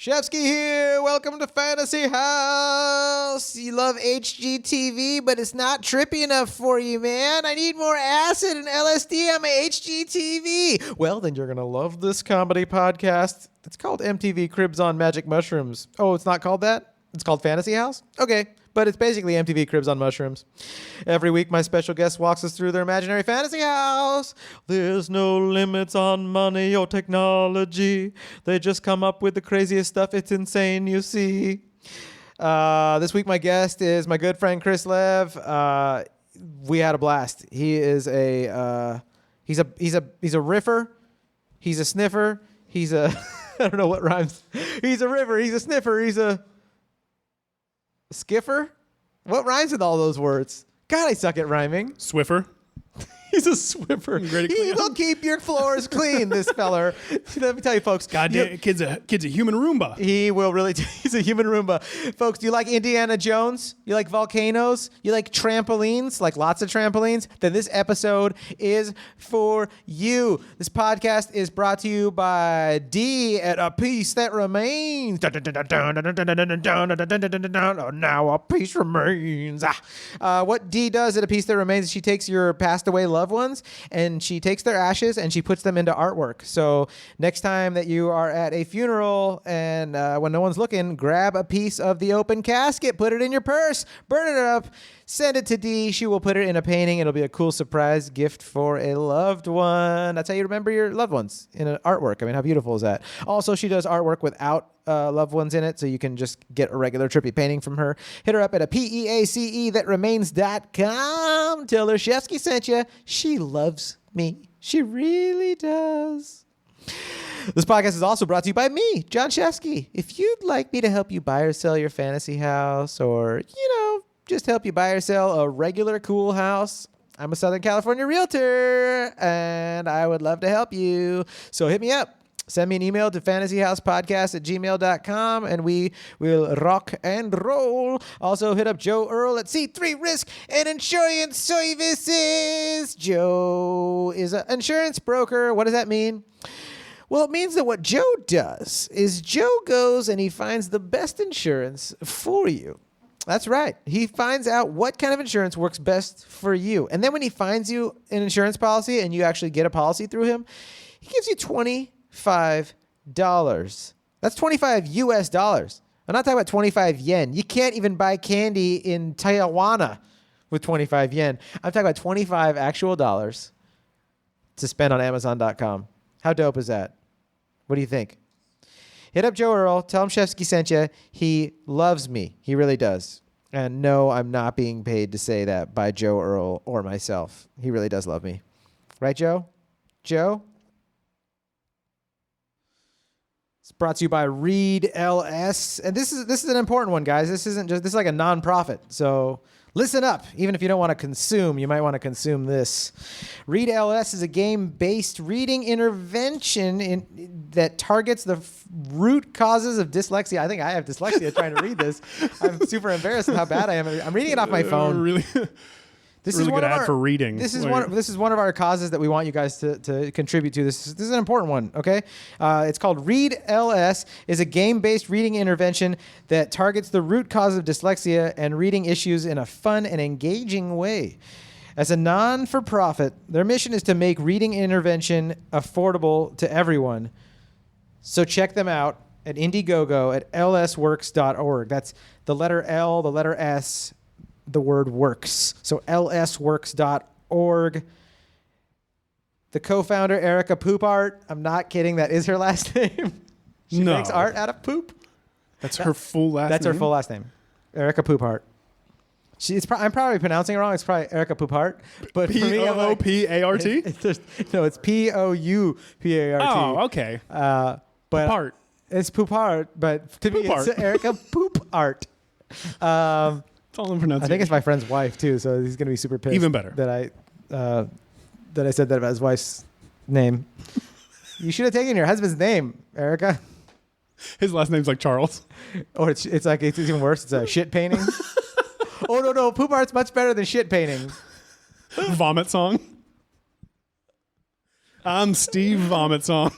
Shefsky here. Welcome to Fantasy House. You love HGTV, but it's not trippy enough for you, man. I need more acid and LSD on my HGTV. Well, then you're going to love this comedy podcast. It's called MTV Cribs on Magic Mushrooms. Oh, it's not called that? It's called Fantasy House? Okay. But it's basically MTV Cribs on Mushrooms. Every week, my special guest walks us through their imaginary fantasy house. There's no limits on money or technology. They just come up with the craziest stuff. It's insane, you see. This week, my guest is my good friend Chris Lev. We had a blast. He is he's a riffer. He's a sniffer. He's a I don't know what rhymes. He's a river. He's a sniffer. He's a skiffer? What rhymes with all those words? God, I suck at rhyming. Swiffer. He's a Swiffer. He will keep your floors clean, this feller. Let me tell you, folks. Goddamn, kid's a human Roomba. He will really. He's a human Roomba. Folks, do you like Indiana Jones? You like volcanoes? You like trampolines? Like lots of trampolines? Then this episode is for you. This podcast is brought to you by D at A Piece That Remains. Now a piece remains. What D does at A Piece That Remains is she takes your passed away loved ones and she takes their ashes and she puts them into artwork. So next time that you are at a funeral and when no one's looking, grab a piece of the open casket, put it in your purse, burn it up, send it to Dee. She will put it in a painting. It'll be a cool surprise gift for a loved one. That's how you remember your loved ones, in an artwork. I mean, how beautiful is that? Also, she does artwork without loved ones in it, so you can just get a regular trippy painting from her. Hit her up at a PEACE that remains.com. Tell her Shefsky sent you. She loves me. She really does. This podcast is also brought to you by me, Jon Shefsky. If you'd like me to help you buy or sell your fantasy house, or, just help you buy or sell a regular cool house, I'm a Southern California realtor, and I would love to help you. So hit me up. Send me an email to fantasyhousepodcast@gmail.com, and we will rock and roll. Also, hit up Joe Erle at C3 Risk and Insurance Services. Joe is an insurance broker. What does that mean? Well, it means that what Joe does is Joe goes and he finds the best insurance for you. That's right. He finds out what kind of insurance works best for you. And then when he finds you an insurance policy and you actually get a policy through him, he gives you $25. That's 25 US dollars. I'm not talking about 25 yen. You can't even buy candy in Taiwan with 25 yen. I'm talking about 25 actual dollars to spend on Amazon.com. How dope is that? What do you think? Hit up Joe Erle. Tell him Shefsky sent you. He loves me. He really does. And no, I'm not being paid to say that by Joe Erle or myself. He really does love me. Right, Joe? Joe? It's brought to you by Read LS. And this is an important one, guys. This is like a nonprofit. So listen up. Even if you don't want to consume, you might want to consume this. Read LS is a game-based reading intervention that targets the root causes of dyslexia. I think I have dyslexia trying to read this. I'm super embarrassed of how bad I am. I'm reading it off my phone. Really? This really is one good of ad for reading. This is one of our causes that we want you guys to contribute to. This is an important one, okay? It's called Read LS. Is a game-based reading intervention that targets the root cause of dyslexia and reading issues in a fun and engaging way. As a non-for-profit, their mission is to make reading intervention affordable to everyone. So check them out at Indiegogo at lsworks.org. That's the letter L, the letter S, the word works. So lsworks.org. The co-founder, Erica Poop Art. I'm not kidding. That is her last name. She makes art out of poop. That's her full last name? That's her full last name. Erica Poop Art. I'm probably pronouncing it wrong. It's probably Erica Poop Art. But P-O-O-P-A-R-T? No, it's P-O-U-P-A-R-T. Oh, okay. But Poop Art. It's Poop Art, but to me it's Erica Poop Art. It's all in pronunciation. I think it's my friend's wife too, so he's gonna be super pissed. Even better that I said that about his wife's name. You should have taken your husband's name, Erica. His last name's like Charles. Or it's even worse. It's a shit painting. Oh no, Poop Art's much better than shit painting. Vomit song. I'm Steve Vomit Song.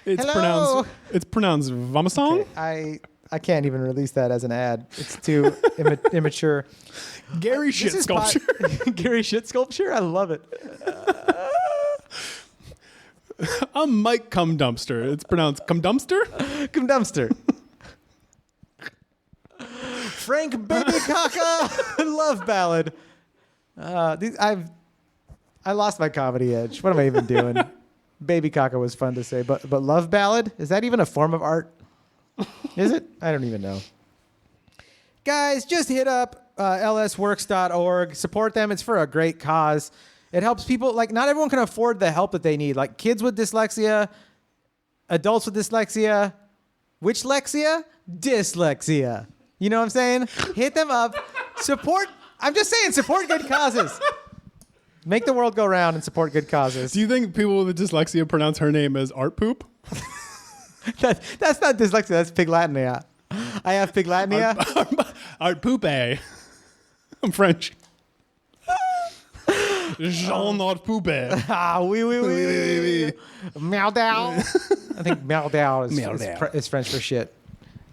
It's Hello. pronounced Vomasong. Okay, I can't even release that as an ad. It's too immature. Gary Shit Sculpture. Gary Shit Sculpture? I love it. I'm Mike Cum Dumpster. It's pronounced Cum Dumpster? Cum Dumpster. Frank Baby Caca Love Ballad. I lost my comedy edge. What am I even doing? Baby Caca was fun to say, but Love Ballad? Is that even a form of art? Is it? I don't even know. Guys, just hit up lsworks.org. Support them. It's for a great cause. It helps people. Like, not everyone can afford the help that they need. Like, kids with dyslexia, adults with dyslexia. Which lexia? Dyslexia. You know what I'm saying? Hit them up. Support. I'm just saying, support good causes. Make the world go round and support good causes. Do you think people with dyslexia pronounce her name as art poop? That's not dyslexia. That's Piglatinea. I have Piglatinea. Art poop, eh? I'm French. Jean art poop. Ah, oui. Meow-dow. I think meow-dow is French for shit.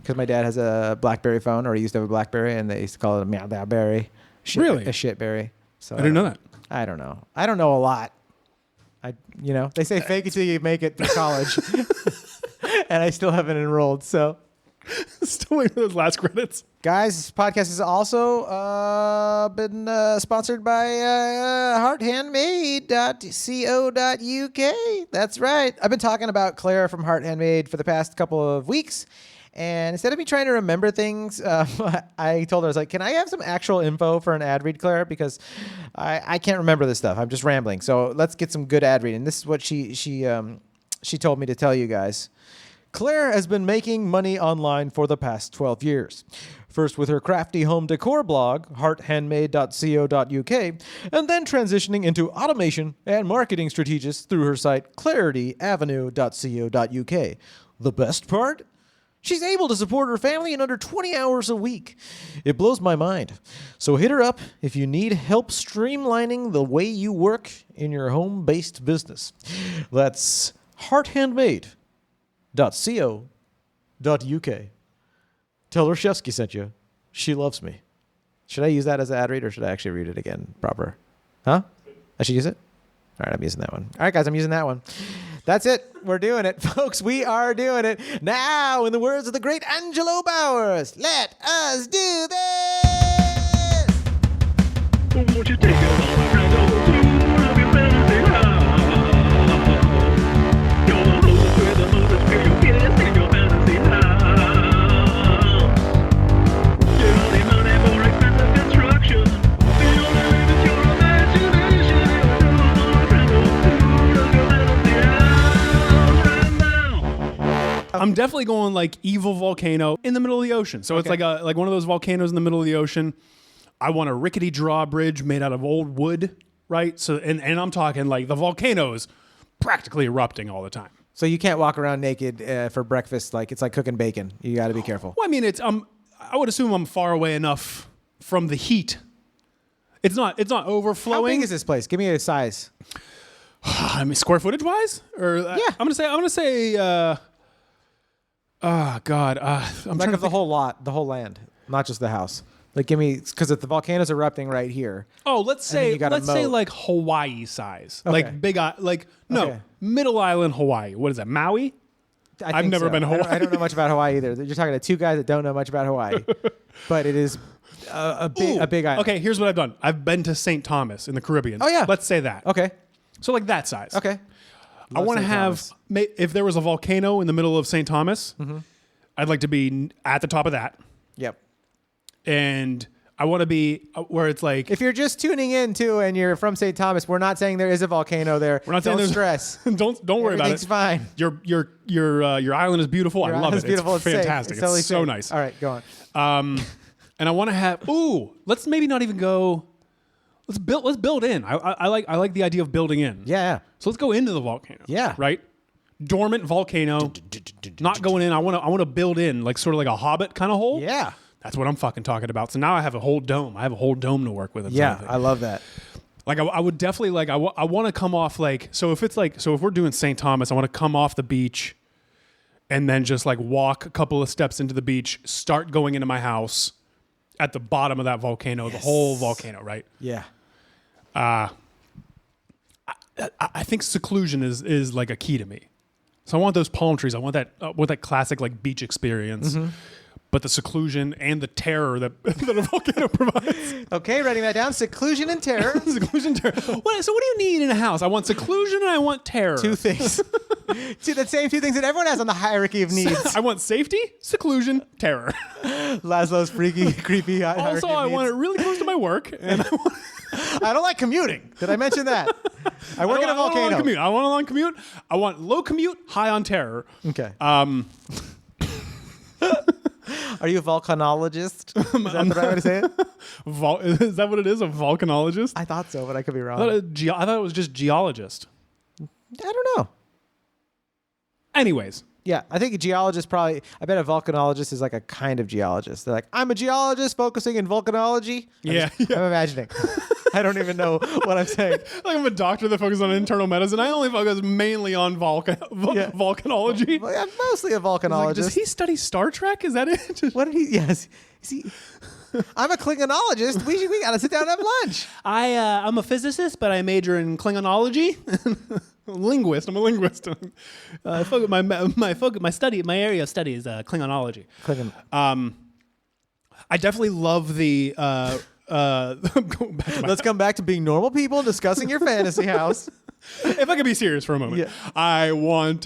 Because my dad has a BlackBerry phone, or he used to have a BlackBerry, and they used to call it a meow-dow berry. Really? A shit berry. So I didn't know that. I don't know. I don't know a lot. They say fake it till you make it to college. And I still haven't enrolled, so. Still waiting for those last credits. Guys, this podcast has also been sponsored by hearthandmade.co.uk. That's right. I've been talking about Claire from Heart Handmade for the past couple of weeks. And instead of me trying to remember things, I told her, I was like, can I have some actual info for an ad read, Claire? Because I can't remember this stuff. I'm just rambling. So let's get some good ad reading. This is what she told me to tell you guys. Claire has been making money online for the past 12 years. First with her crafty home decor blog, hearthandmade.co.uk, and then transitioning into automation and marketing strategist through her site clarityavenue.co.uk. The best part? She's able to support her family in under 20 hours a week. It blows my mind. So hit her up if you need help streamlining the way you work in your home-based business. That's hearthandmade.co.uk. Tell her Shefsky sent you. She loves me. Should I use that as an ad read, or should I actually read it again proper? Huh? I should use it? All right, I'm using that one. All right, guys, I'm using that one. That's it. We're doing it, folks. We are doing it. Now, in the words of the great Angelo Bowers, let us do this! Won't you take it all around the tour of your fantasy house? You're the hostess with the mostest fear you'll get in your fantasy house. You don't need money for expensive construction. The only limit your imagination. I'm definitely going like evil volcano in the middle of the ocean. So it's like one of those volcanoes in the middle of the ocean. I want a rickety drawbridge made out of old wood, right? So and I'm talking like the volcano's practically erupting all the time. So you can't walk around naked for breakfast. Like it's like cooking bacon. You got to be careful. Well, I mean, I would assume I'm far away enough from the heat. It's not overflowing. How big is this place? Give me a size. I mean, square footage wise, or Yeah. I'm gonna say. Oh God, I'm Like trying to of the whole lot, the whole land, not just the house. Like give me, because if the volcano's erupting right here. Oh, let's then say you got a moat. like Hawaii size, Okay. like big, like no, Okay. middle island Hawaii. What is that, Maui? I I've think never so. been to I Hawaii. don't know much about Hawaii either. You're talking to two guys that don't know much about Hawaii, but it is a big island. Okay, here's what I've done. I've been to St. Thomas in the Caribbean. Oh, yeah. Let's say that. Okay. So like that size. Okay. I want to St. have, Thomas. if there was a volcano in the middle of St. Thomas, I'd like to be at the top of that. Yep. And I want to be where it's like, If you're just tuning in too and you're from St. Thomas, we're not saying there is a volcano there. we're not saying Don't there's stress. don't worry about it. Everything's fine. Your island is beautiful. I love It's it. beautiful. It's safe. fantastic. totally It's so safe. nice. All right, go on. And I want to have. Let's maybe not even go. Let's build in. I like the idea of building in. Yeah. So let's go into the volcano. Yeah. Right. Dormant volcano. Not going in. I want to build in like sort of like a Hobbit kind of hole. Yeah. That's what I'm fucking talking about. So now I have a whole dome. I have a whole dome to work with. And Yeah. everything. I love that. Like I would definitely like I want to come off like, so if we're doing St. Thomas, I want to come off the beach and then just like walk a couple of steps into the beach, start going into my house at the bottom of that volcano, the whole volcano, right? Yeah. I think seclusion is like a key to me. So I want those palm trees. I want that classic like beach experience. But the seclusion and the terror that a volcano provides. Okay, writing that down. Seclusion and terror. Seclusion, terror. So what do you need in a house? I want seclusion and I want terror. Two things. The same two things that everyone has on the hierarchy of needs. I want safety, seclusion, terror. Laszlo's freaky, creepy hierarchy Also, of I needs. want it really close to my work. And I don't like commuting. Did I mention that? I work in a volcano. I want a long commute. I want low commute, high on terror. Okay. Are you a volcanologist? Is that the right way to say it? Is that what it is? A volcanologist? I thought so, but I could be wrong. I thought it was just geologist. I don't know. Anyways. Yeah, I think a geologist probably, I bet a volcanologist is like a kind of geologist. They're like, I'm a geologist focusing in volcanology. Yeah. I'm imagining. I don't even know what I'm saying. Like I'm a doctor that focuses on internal medicine. I only focus mainly on volcanology. Well, yeah, mostly a volcanologist. Like, does he study Star Trek? Is that it? What did he? Yes. Is he? I'm a Klingonologist. We gotta sit down and have lunch. I'm a physicist, but I major in Klingonology. Linguist. I'm a linguist. My area of study is Klingonology. Klingon. I definitely love the. Let's come back to being normal people discussing your fantasy house. If I could be serious for a moment, Yeah. I want.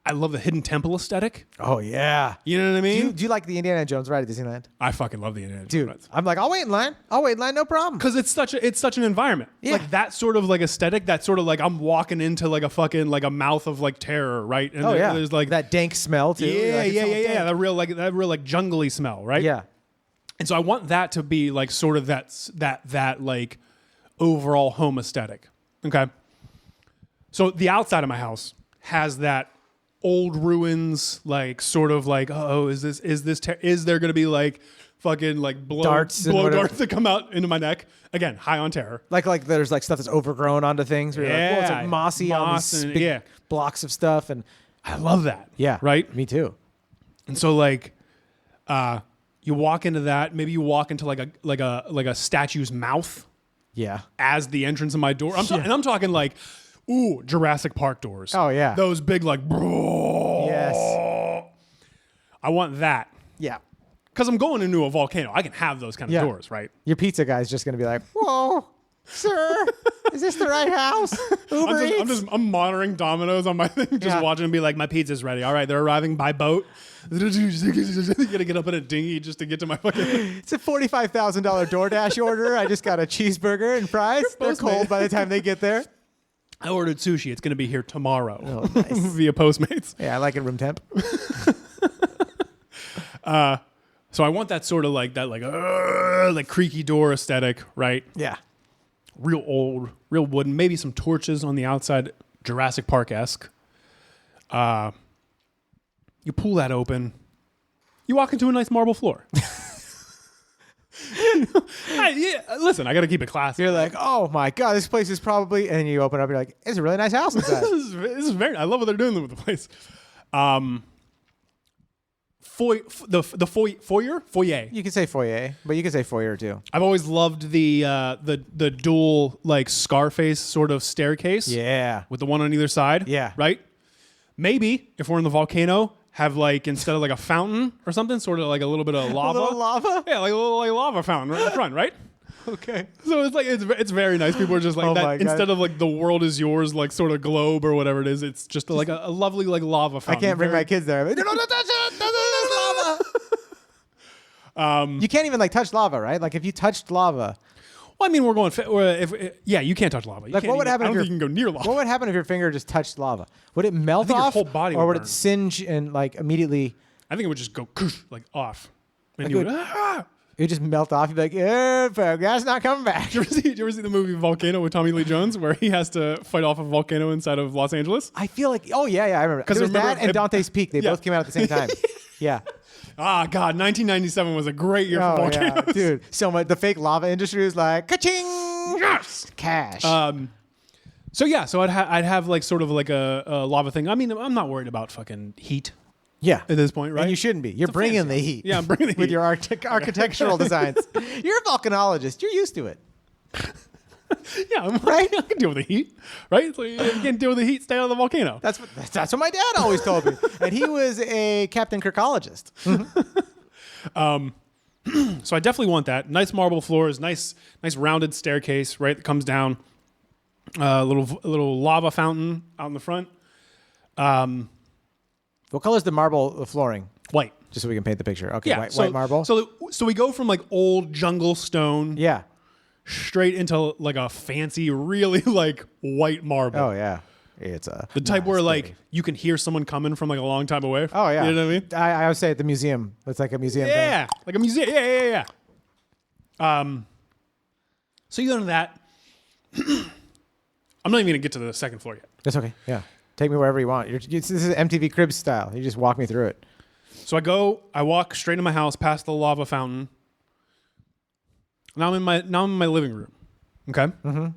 I love the hidden temple aesthetic. Oh yeah. You know what I mean? Do you like the Indiana Jones ride at Disneyland? I fucking love the Indiana Jones Dude, rides. I'm like, I'll wait in line, no problem. Because it's such an environment. Yeah. Like that sort of like aesthetic, that sort of like I'm walking into like a fucking like a mouth of like terror, right? And there's like that dank smell too. Yeah. That real like jungly smell, right? Yeah. And so I want that to be like sort of that like overall home aesthetic. Okay. So the outside of my house has that old ruins, like sort of like, is there going to be like fucking like darts that come out into my neck? Again, high on terror. Like there's like stuff that's overgrown onto things. Where you're like, well, it's like mossy on these big blocks of stuff, and I love that. Yeah. Right. Me too. And so like, you walk into that. Maybe you walk into like a statue's mouth. Yeah. As the entrance of my door. And I'm talking like, ooh, Jurassic Park doors. Oh yeah. Those big like. Yes. I want that. Yeah. Because I'm going into a volcano. I can have those kind of doors, right? Your pizza guy's just gonna be like, whoa, sir, is this the right house? Uber Eats? I'm monitoring Domino's on my thing, just watching and be like, my pizza's ready. All right, they're arriving by boat. You gotta get up in a dinghy just to get to my fucking. It's a $45,000 DoorDash order. I just got a cheeseburger and fries. They're cold by the time they get there. I ordered sushi. It's gonna be here tomorrow. Oh, nice. Via Postmates. Yeah, I like it room temp. So I want that sort of like that like creaky door aesthetic, right? Yeah. Real old, real wooden, maybe some torches on the outside, Jurassic Park-esque. You pull that open, you walk into a nice marble floor. Listen, I got to keep it classy. You're like, oh my God, this place is probably, and you open up, you're like, it's a really nice house inside. This is very, I love what they're doing with the place. Foyer. You can say foyer, but you can say foyer too. I've always loved the dual like Scarface sort of staircase. Yeah. With the one on either side. Yeah. Right? Maybe if we're in the volcano, have like instead of like a fountain or something, sort of like a little bit of lava. A little lava? Yeah, like a little like lava fountain right in the front, right? Okay. So it's like it's very nice. People are just like that instead of like the world is yours like sort of globe or whatever it is. It's just like a lovely like lava fountain. I can't bring my kids there. Like, no, don't touch it. That's lava. You can't even like touch lava, right? Like if you touched lava. Well, I mean, we're going. You can't touch lava. Like what would happen? I don't think you can go near lava. What would happen if your finger just touched lava? Would it melt think your off, whole body or would would burn. it singe and like immediately? I think it would just go like off, and Like you would. It would just melt off. You'd be like, that's not coming back. Did you ever see the movie Volcano with Tommy Lee Jones, where he has to fight off a volcano inside of Los Angeles? I feel like, I remember. Because there's that and Dante's Peak. They both came out at the same time. Yeah. Ah, God, 1997 was a great year for volcanoes. Yeah, dude. So much, the fake lava industry was like, ka-ching! Yes! Cash. So yeah, so I'd have like sort of like a lava thing. I mean, I'm not worried about fucking heat Yeah. at this point, right? And you shouldn't be. You're bringing the heat. Yeah, I'm bringing the heat. With your architectural designs. You're a volcanologist. You're used to it. Yeah, I'm right. I can deal with the heat, right? So you can deal with the heat, stay out of the volcano. That's what my dad always told me. And he was a Captain Kirkologist. So I definitely want that. Nice marble floors, nice rounded staircase, right? That comes down. Little lava fountain out in the front. What color is the marble flooring? White. Just so we can paint the picture. Okay, Yeah. white marble. So we go from like old jungle stone Yeah. straight into like a fancy, really like white marble. Oh, yeah. It's The type where like you can hear someone coming from like a long time away. Oh, yeah. You know what I mean? I always say at the museum. It's like a museum Yeah. thing. Like a museum. Yeah. So you go into that. I'm not even going to get to the second floor yet. That's okay. Yeah. Take me wherever you want. This is MTV Cribs style. You just walk me through it. So I walk straight to my house past the lava fountain. Now I'm in my living room. Okay? Mm-hmm.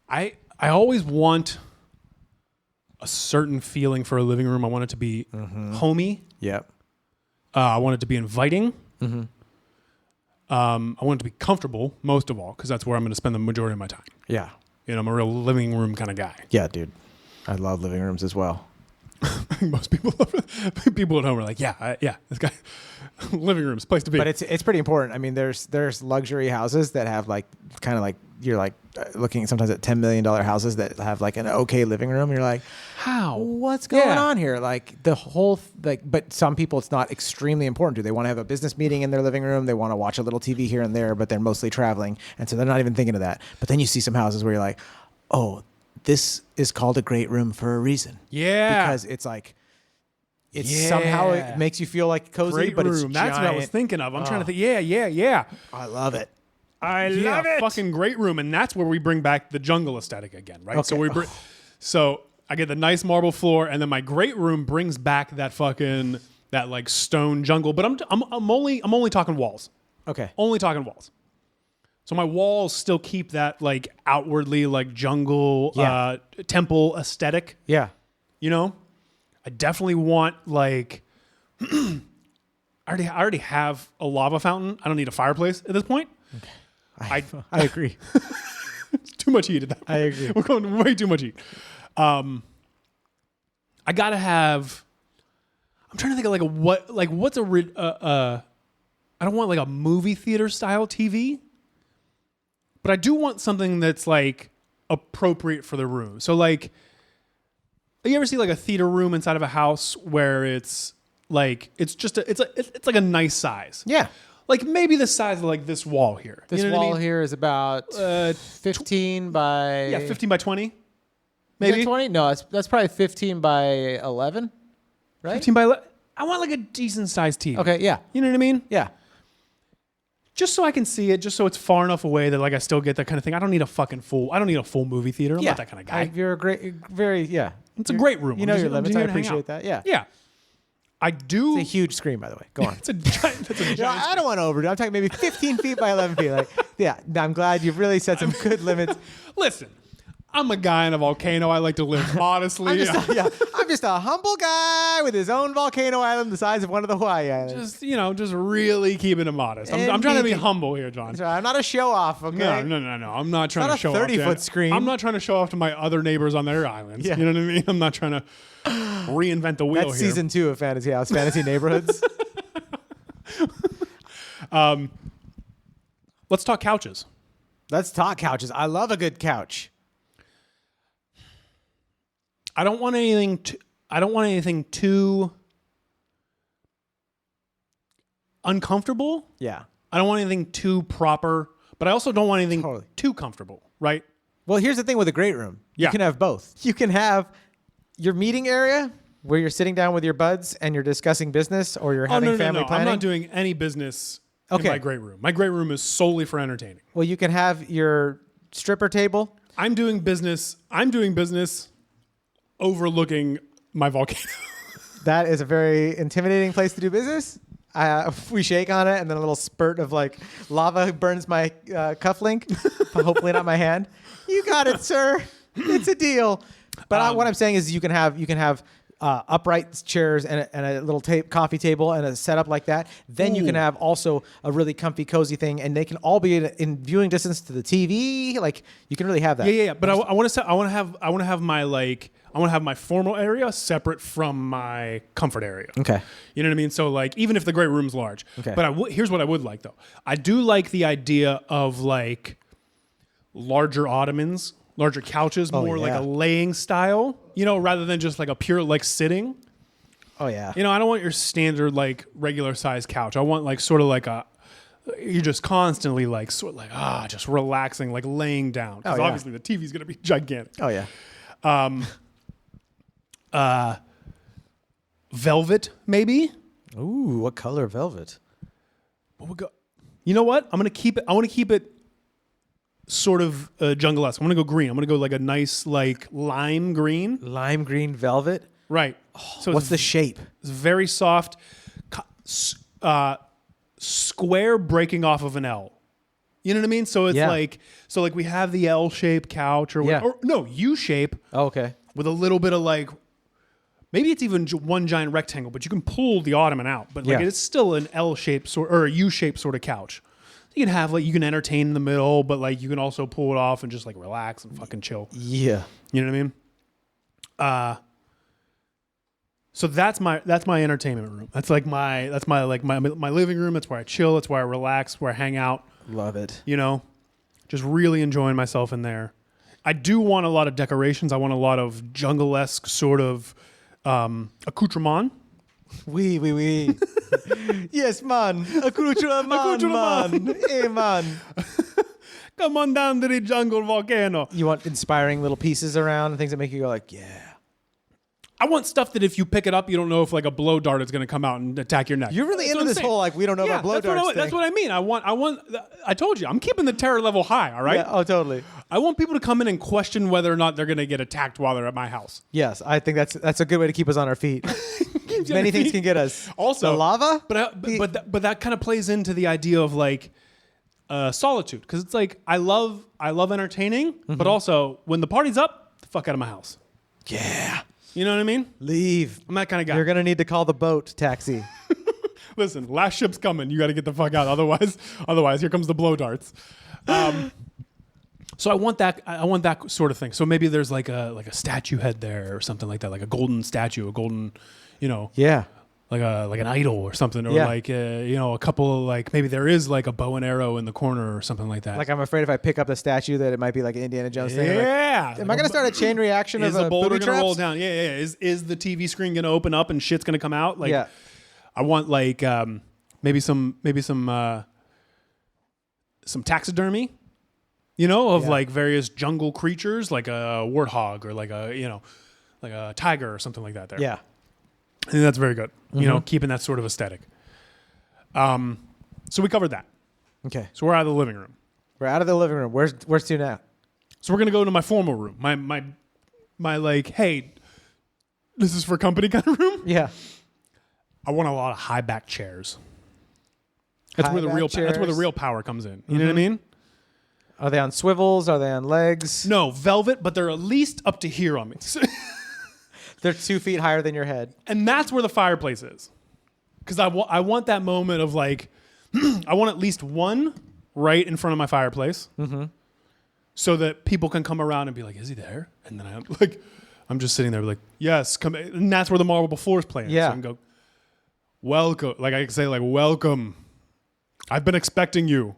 I always want a certain feeling for a living room. I want it to be homey. Yep. I want it to be inviting. Mm-hmm. I want it to be comfortable, most of all, because that's where I'm going to spend the majority of my time. Yeah. You know, I'm a real living room kind of guy. Yeah, dude. I love living rooms as well. Most people at home are like, this guy, living room's place to be. But it's pretty important. I mean, there's luxury houses that have like kind of like you're like looking sometimes at $10 million houses that have like an okay living room. You're like, how? What's going on here? Like the whole but some people it's not extremely important to. They want to have a business meeting in their living room. They want to watch a little TV here and there, but they're mostly traveling, and so they're not even thinking of that. But then you see some houses where you're like, oh, this is called a great room for a reason. Yeah, because it's like. Somehow it makes you feel like cozy, great but room. it's That's giant. what I was thinking of. I'm trying to think. Yeah. I love it. I love it. Fucking great room, and that's where we bring back the jungle aesthetic again, right? Okay. So I get the nice marble floor, and then my great room brings back that like stone jungle. But I'm only talking walls. Okay. Only talking walls. So my walls still keep that like outwardly like jungle temple aesthetic. Yeah. You know. I definitely want like I already have a lava fountain. I don't need a fireplace at this point. Okay. I agree. It's too much heat at that point. I agree. We're going way too much heat. I gotta have. I'm trying to think of what's a I don't want like a movie theater style TV, but I do want something that's like appropriate for the room. So like. You ever see like a theater room inside of a house where it's like it's like a nice size? Yeah. Like maybe the size of like this wall here. This you know wall what I mean? here is about 15 by 15 by 20. Maybe 20? No, that's probably 15 by 11, right? 15 by 11. I want like a decent sized TV. Okay, yeah. You know what I mean? Yeah. Just so I can see it, just so it's far enough away that like I still get that kind of thing. I don't need a full movie theater. I'm not that kind of guy. You're a great, It's a great room. You know your I'm limits. just I here to hang appreciate out. that. Yeah. Yeah. I do. It's a huge screen, by the way. Go on. It's a giant. I don't want to overdo. I'm talking maybe 15 feet by 11 feet. Like, yeah. I'm glad you've really set some good limits. Listen, I'm a guy in a volcano. I like to live modestly. I'm just a humble guy with his own volcano island the size of one of the Hawaii islands. Just really keeping it modest. I'm trying to be humble here, John. So I'm not a show off, okay? No. I'm not trying to show off. 30-foot screen. I'm not trying to show off to my other neighbors on their islands. Yeah. You know what I mean? I'm not trying to reinvent the wheel That's here. season 2 of Fantasy House, Fantasy Neighborhoods. Let's talk couches. Let's talk couches. I love a good couch. I don't want anything too uncomfortable. Yeah. I don't want anything too proper, but I also don't want anything too comfortable, right? Well, here's the thing with a great room. Yeah. You can have both. You can have your meeting area where you're sitting down with your buds and you're discussing business or you're having family planning. I'm not doing any business in Okay. my great room. My great room is solely for entertaining. Well, you can have your stripper table. I'm doing business overlooking my volcano. That is a very intimidating place to do business. We shake on it, and then a little spurt of like lava burns my cufflink. Hopefully not my hand. You got it, sir. It's a deal. But what I'm saying is, you can have upright chairs and a little coffee table and a setup like that. Then you can have also a really comfy, cozy thing, and they can all be in viewing distance to the TV. Like you can really have that. Yeah. But I want to have my formal area separate from my comfort area. Okay. You know what I mean? So like, even if the great room's large. Okay. But here's what I would like though. I do like the idea of like larger ottomans, larger couches, more like a laying style, rather than just like a pure like sitting. Oh yeah. I don't want your standard like regular size couch. I want like sort of like you're just constantly like sort of like just relaxing, like laying down. Because obviously the TV's gonna be gigantic. Oh yeah. Velvet, maybe. Ooh, what color velvet? What would go? You know what? I want to keep it sort of jungle-esque. I'm going to go green. I'm going to go like a nice like lime green. Lime green velvet? Right. So what's the shape? It's very soft, square breaking off of an L. You know what I mean? So it's like we have the L-shaped couch or U-shape. Oh, okay. With a little bit of like, maybe it's even one giant rectangle, but you can pull the ottoman out. But like it's still an L-shaped or a U-shaped sort of couch. You can have like, you can entertain in the middle, but like you can also pull it off and just like relax and fucking chill. Yeah. You know what I mean? So that's my entertainment room. That's my living room. That's where I chill. That's where I relax, where I hang out. Love it. Just really enjoying myself in there. I do want a lot of decorations. I want a lot of jungle-esque sort of accoutrement. Oui. Yes, man. Accoutrement, man. Hey, man. Come on down to the jungle volcano. You want inspiring little pieces around and things that make you go like, yeah. I want stuff that if you pick it up, you don't know if like a blow dart is going to come out and attack your neck. You're really into this whole like we don't know about blow darts thing. That's what I mean. I told you, I'm keeping the terror level high. All right. Yeah, oh, totally. I want people to come in and question whether or not they're going to get attacked while they're at my house. Yes, I think that's a good way to keep us on our feet. Many things can get us. Also, the lava, but that kind of plays into the idea of like solitude, because it's like I love entertaining, but also when the party's up, the fuck out of my house. Yeah. You know what I mean? Leave. I'm that kind of guy. You're going to need to call the boat taxi. Listen, last ship's coming. You got to get the fuck out. Otherwise, here comes the blow darts. So I want that sort of thing. So maybe there's like a statue head there or something like that, like a golden statue, a golden, Yeah. like an idol or something, or like a couple of like, maybe there is like a bow and arrow in the corner or something like that. Like I'm afraid if I pick up the statue that it might be like an Indiana Jones thing. Yeah. Like, am I going to start a chain reaction of the boulder booby going to roll traps? down? Yeah. Is the TV screen going to open up and shit's going to come out? Like, yeah. I want like maybe some taxidermy, of like various jungle creatures, like a warthog or like a tiger or something like that. There. Yeah. I think that's very good. Keeping that sort of aesthetic. So we covered that. Okay. So we're out of the living room. We're out of the living room. Where's to now? So we're gonna go to my formal room. My like, hey, this is for company kind of room. Yeah. I want a lot of high back chairs. That's where the real power comes in. You know what I mean? Are they on swivels? Are they on legs? No, velvet, but they're at least up to here on me. They're 2 feet higher than your head. And that's where the fireplace is. Because I want that moment of like, I want at least one right in front of my fireplace. Mm-hmm. So that people can come around and be like, is he there? And then I'm just sitting there like, yes, come. And that's where the marble floor is playing. Yeah. So I can go, welcome. Like I can say like, welcome. I've been expecting you.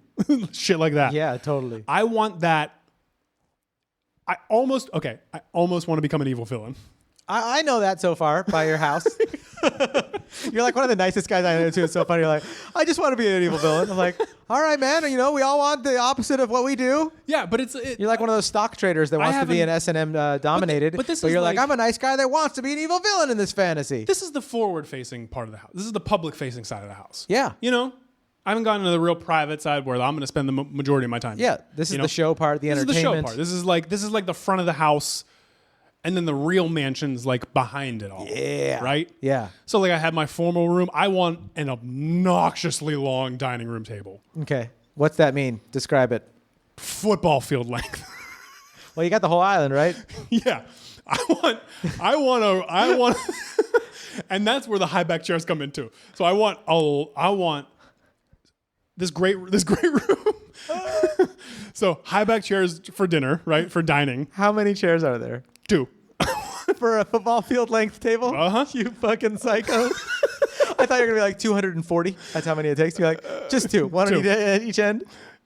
Shit like that. Yeah, totally. I want that. I almost want to become an evil villain. I know that so far by your house. You're like one of the nicest guys I know too. It's so funny. You're like, I just want to be an evil villain. I'm like, all right, man. We all want the opposite of what we do. Yeah, but you're like one of those stock traders that wants to be an S&M dominated. But you're like, I'm a nice guy that wants to be an evil villain in this fantasy. This is the forward-facing part of the house. This is the public-facing side of the house. Yeah. I haven't gotten to the real private side where I'm going to spend the majority of my time. Yeah, this is the show part, the entertainment. This is the show part. This is like the front of the house. and then the real mansion's like behind it all. Yeah. Right? Yeah. So like I had my formal room. I want an obnoxiously long dining room table. Okay. What's that mean? Describe it. Football field length. Well, you got the whole island, right? Yeah. I want and that's where the high back chairs come into. So I want this great room. So high back chairs for dinner, right? For dining. How many chairs are there? 2. For a football field length table? Uh-huh. You fucking psycho. I thought you were going to be like 240. That's how many it takes. You're like, just 2. One on each end?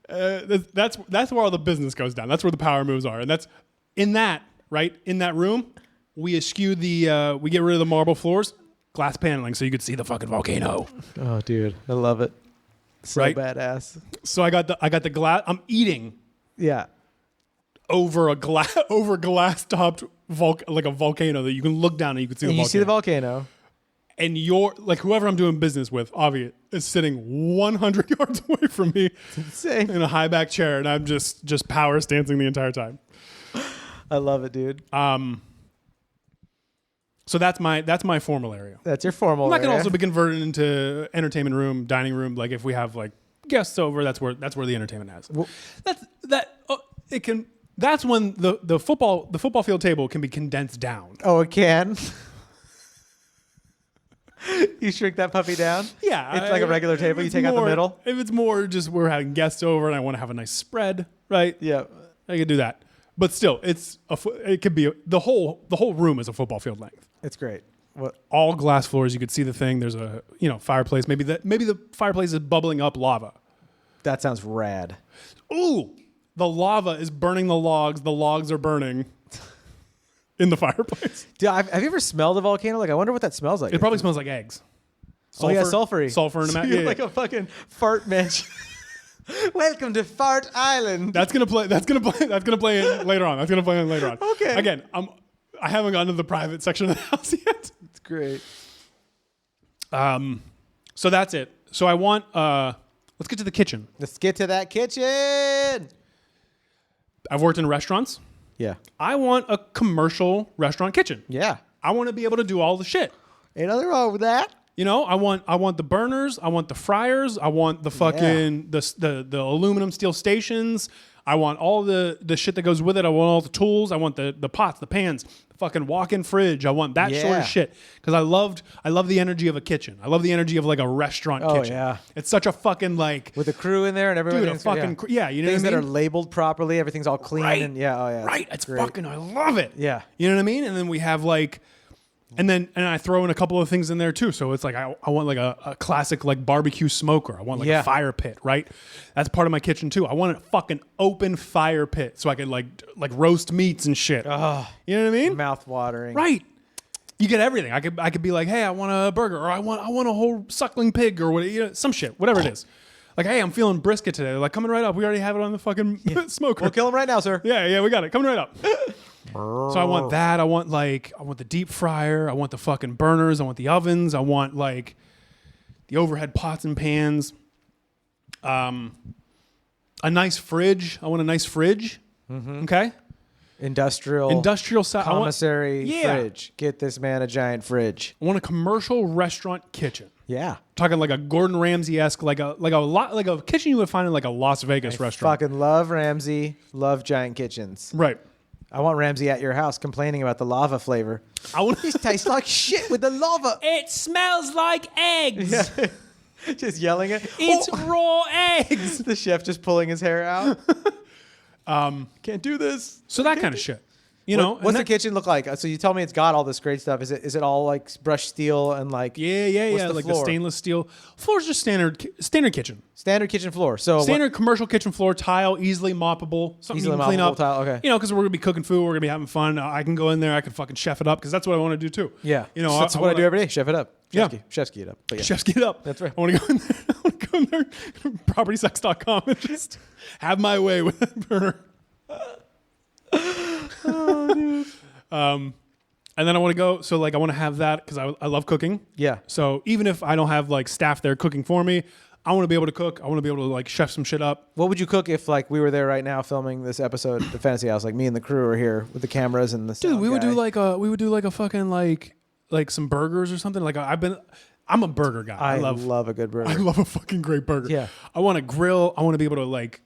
That's where all the business goes down. That's where the power moves are. And that's in that room, we eschew we get rid of the marble floors, glass paneling so you could see the fucking volcano. Oh, dude. I love it. So Right? badass. So I got the glass. I'm eating Yeah. over glass topped like a volcano that you can look down and you can see And the you volcano. see the volcano. And you're like whoever I'm doing business with, obviously, is sitting 100 yards away from me Insane. in a high back chair, and I'm just power stancing the entire time. I love it, dude. So that's my formal area. That's your formal That can area. also be converted into entertainment room, dining room. Like if we have like guests over, that's where the entertainment has. That's when the football field table can be condensed down. Oh, it can? You shrink that puppy down? Yeah, It's like a regular table. You take out the middle? If it's more just we're having guests over and I want to have a nice spread, right? Yeah. I could do that. But still, it could be the whole room is a football field length. It's great. What? All glass floors. You could see the thing. There's a fireplace. Maybe the fireplace is bubbling up lava. That sounds rad. Ooh, the lava is burning the logs. The logs are burning in the fireplace. Dude, have you ever smelled a volcano? Like, I wonder what that smells like. It probably smells like eggs. Oh, yeah, sulfury. Sulfur in the So mat. you're Yeah, like a fucking fart mensch. Welcome to Fart Island. That's gonna play in later on. Okay. Again, I haven't gotten to the private section of the house yet. It's great. So that's it. So I want let's get to the kitchen. Let's get to that kitchen. I've worked in restaurants. Yeah. I want a commercial restaurant kitchen. Yeah. I want to be able to do all the shit. Ain't nothing wrong with that. You know, I want the burners, I want the fryers, I want the fucking the aluminum steel stations. I want all the shit that goes with it. I want all the tools. I want the pots, the pans, the fucking walk-in fridge. I want that sort of shit because I love the energy of a kitchen. I love the energy of like a restaurant kitchen. Yeah. It's such a fucking like With the crew in there and everyone. dude, a fucking you know things what I that mean? are labeled properly. Everything's all clean and right. It's great. fucking I love it. Yeah. You know what I mean? And then we have like and I throw in a couple of things in there too. So it's like I want like a classic like barbecue smoker. I want like a fire pit, right? That's part of my kitchen too. I want a fucking open fire pit so I could like roast meats and shit. Oh, you know what I mean? mouth watering. Right. You get everything. I could be like, hey, I want a burger, or I want a whole suckling pig, or what, some shit, whatever it is. Like, hey, I'm feeling brisket today. They're like, coming right up. We already have it on the fucking smoker. We'll kill him right now, sir. Yeah, we got it. Coming right up. So I want that. I want the deep fryer. I want the fucking burners. I want the ovens. I want like the overhead pots and pans. A nice fridge. I want a nice fridge. Mm-hmm. Okay. Industrial size. Commissary fridge. Get this man a giant fridge. I want a commercial restaurant kitchen. Yeah. Talking like a Gordon Ramsay-esque, like a kitchen you would find in like a Las Vegas restaurant. Fucking love Ramsay. Love giant kitchens. Right. I want Ramsay at your house complaining about the lava flavor. These taste like shit with the lava. It smells like eggs. Just yelling it. It's raw eggs. The chef just pulling his hair out. Can't do this. So that kind of shit. You know, what's the kitchen look like? So you tell me it's got all this great stuff. Is it all like brushed steel and like yeah, like the stainless steel floor's just standard kitchen. Standard kitchen floor. So standard commercial kitchen floor, tile, easily moppable, something you can clean up. Tile, okay. You know, because we're gonna be cooking food, we're gonna be having fun. I can go in there, I can fucking chef it up because that's what I want to do too. Yeah, you know, that's what I do every day. Chef it up. Chefsky it up. But Chefsky it up. That's right. I want to go in there. I want to go in there, propertysex.com, and just have my way with that burner. Oh, dude. And then I want to go, so like I want to have that because I love cooking. Yeah. So even if I don't have like staff there cooking for me, I want to be able to cook. I want to be able to like chef some shit up. What would you cook if like we were there right now filming this episode of the Fantasy House? Like me and the crew are here with the cameras and the Dude, sound we would guy. do like a fucking like some burgers or something. Like I'm a burger guy. I love a good burger. I love a fucking great burger. Yeah. I want to grill. I want to be able to like,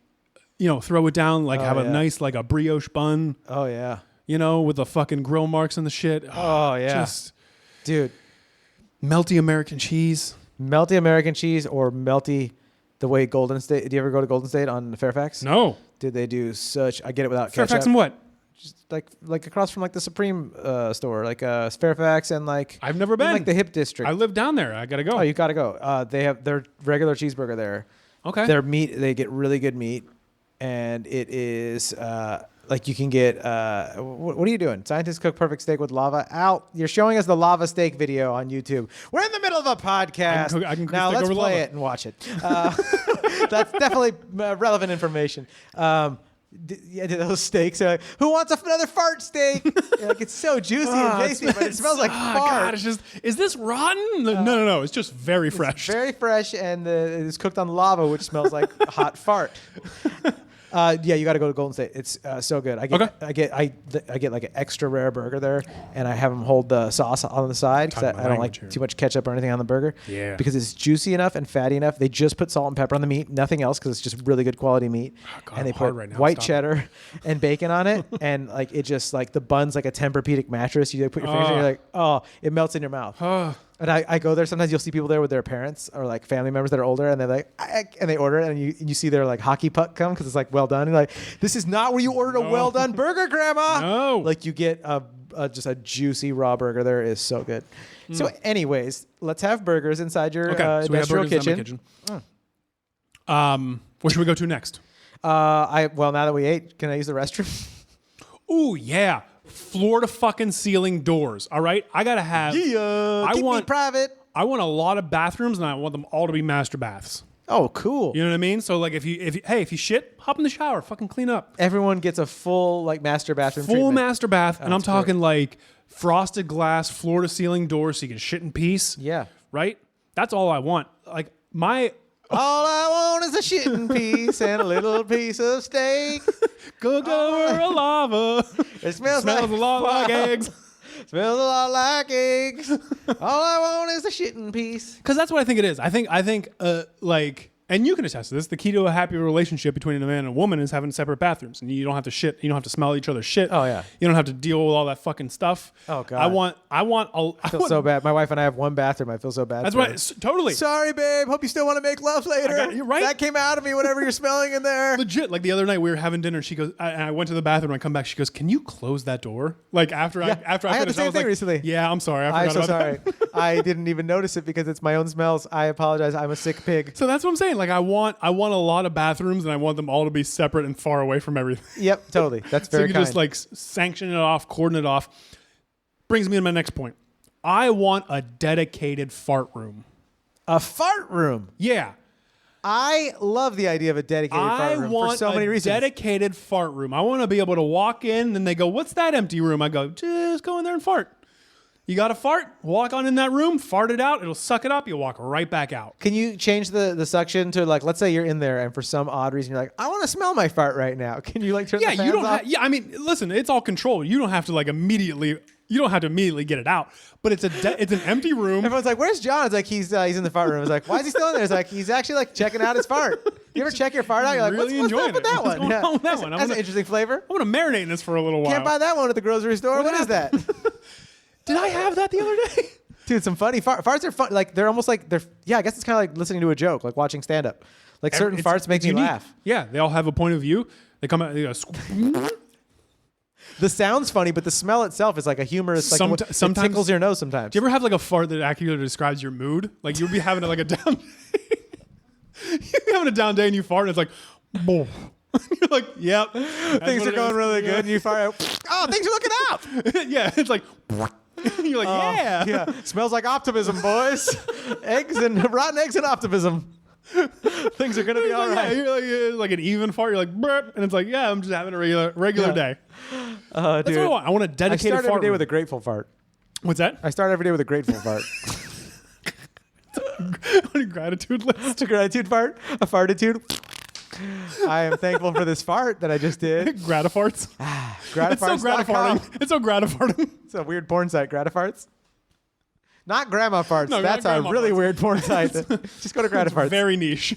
throw it down, like have a yeah. nice like a brioche bun, Oh yeah. with the fucking grill marks and the shit. Oh yeah. Just Dude, melty American cheese. melty American cheese or melty the way Golden State. Do you ever go to Golden State on Fairfax? No. Dude, they do such. I get it without Fairfax ketchup. and what? Just like across from like the Supreme store, like Fairfax and like I've never in, been. like the Hip District. I live down there. I gotta go. Oh, you gotta go. They have their regular cheeseburger there. Okay. Their meat, they get really good meat, and it is like you can get. What are you doing? Scientists cook perfect steak with lava. Out. You're showing us the lava steak video on YouTube. We're in the middle of a podcast. I can cook now steak let's over play lava. it and watch it. That's definitely relevant information. Those steaks are like, who wants another fart steak? Like it's so juicy and tasty, but it smells like fart. God, it's just, is this rotten? No. It's just very fresh. Very fresh, and it is cooked on lava, which smells like hot fart. Yeah, you got to go to Golden State. It's so good. I get like an extra rare burger there, and I have them hold the sauce on the side because Talking I my don't language like here. too much ketchup or anything on the burger. Yeah. Because it's juicy enough and fatty enough. They just put salt and pepper on the meat, nothing else, because it's just really good quality meat. God, and they I'm hard put right now. white Stop. cheddar and bacon on it, and like it just like the bun's like a Tempur-Pedic mattress. You like, put your fingers in, you're like, oh, it melts in your mouth. And I go there. Sometimes you'll see people there with their parents or like family members that are older, and they're like, and they order it, and you see their like hockey puck come because it's like well done. And you're like, this is not where you ordered a well done burger, Grandma. No. Like you get just a juicy raw burger. There is so good. So, anyways, let's have burgers inside your Okay, so we have industrial burgers in my kitchen. kitchen. Where should we go to next? Now that we ate, can I use the restroom? Ooh, yeah. Floor to fucking ceiling doors. All right. I gotta have. Keep me private. I want a lot of bathrooms, and I want them all to be master baths. Oh, cool. You know what I mean? So like, if you shit, hop in the shower, fucking clean up. Everyone gets a full like master bathroom. Full treatment. master bath, and I'm that's talking like frosted glass, floor to ceiling doors, so you can shit in peace. Yeah. Right. That's all I want. Like my. All I want is a shitting piece and a little piece of steak. Cook over a lava. It smells Smells like a lot like eggs. Smells a lot like eggs. All I want is a shitting piece. Because that's what I think it is. I think like, and you can attest to this, the key to a happy relationship between a man and a woman is having separate bathrooms, and you don't have to shit, you don't have to smell each other's shit. Oh, yeah. You don't have to deal with all that fucking stuff. Oh, God. I feel so bad. My wife and I have one bathroom. I feel so bad. That's for why, her. totally. Sorry, babe. Hope you still want to make love later. You're right. That came out of me. Whatever you're smelling in there. Legit, like the other night we were having dinner. She goes, I went to the bathroom. I come back. She goes, "Can you close that door?" Like after I I had the finished, same was thing like, recently. Yeah, I'm sorry. I I'm forgot so about sorry. that. I didn't even notice it because it's my own smells. I apologize. I'm a sick pig. So that's what I'm saying. Like I want a lot of bathrooms, and I want them all to be separate and far away from everything. Yep, totally. That's So very you can kind. just like sanction it off, cordon it off. Brings me to my next point. I want a dedicated fart room. A fart room. Yeah. I love the idea of a dedicated I fart room want for so a many reasons. dedicated fart room. I want to be able to walk in, and they go, "What's that empty room?" I go, "Just go in there and fart." You got to fart, walk on in that room, fart it out. It'll suck it up. You'll walk right back out. Can you change the suction to like, let's say you're in there and for some odd reason you're like, I want to smell my fart right now. Can you like turn Yeah, the fans you don't. off? I mean, listen, it's all controlled. You don't have to like immediately. You don't have to immediately get it out. But it's it's an empty room. Everyone's like, "Where's John?" It's like he's in the fart room. It's like, why is he still in there? It's like he's actually like checking out his fart. You ever check your fart out? You're like, really what's enjoying up with it. that What's one? going on with that one? That's an interesting flavor. I'm gonna marinate in this for a little while. Can't buy that one at the grocery store. What is that? Did I have that the other day? Dude, some funny farts are fun. Like they're almost like I guess it's kind of like listening to a joke, like watching stand up. Like certain farts make me unique. laugh. Yeah, they all have a point of view. They come out. They go, The sound's funny, but the smell itself is like a humorous. Like it sometimes tickles your nose sometimes. Do you ever have like a fart that accurately describes your mood? Like you'll be having like a down day. You'll be having a down day and you fart and it's like, boom. You're like, yep. Things are going really good, and you fart out. Oh, things are looking up. Yeah, it's like, you're like, yeah. Yeah, smells like optimism, boys. Rotten eggs and optimism. Things are gonna be all Yeah, right. you're like an even fart. You're like, burp, and it's like, yeah, I'm just having a regular day. That's Dude, what I want. I want a I dedicated start every fart day room. with a grateful fart. What's that? I start every day with a grateful fart. On your gratitude list. It's a gratitude fart. A fartitude. I am thankful for this fart that I just did. Gratifarts. It's so Gratifarts.com. gratifarting. It's so gratifarting. It's a weird porn site, Gratifarts. Not grandma farts. No, That's not a grandma really farts. weird porn site. Just go to Gratifarts. Very niche.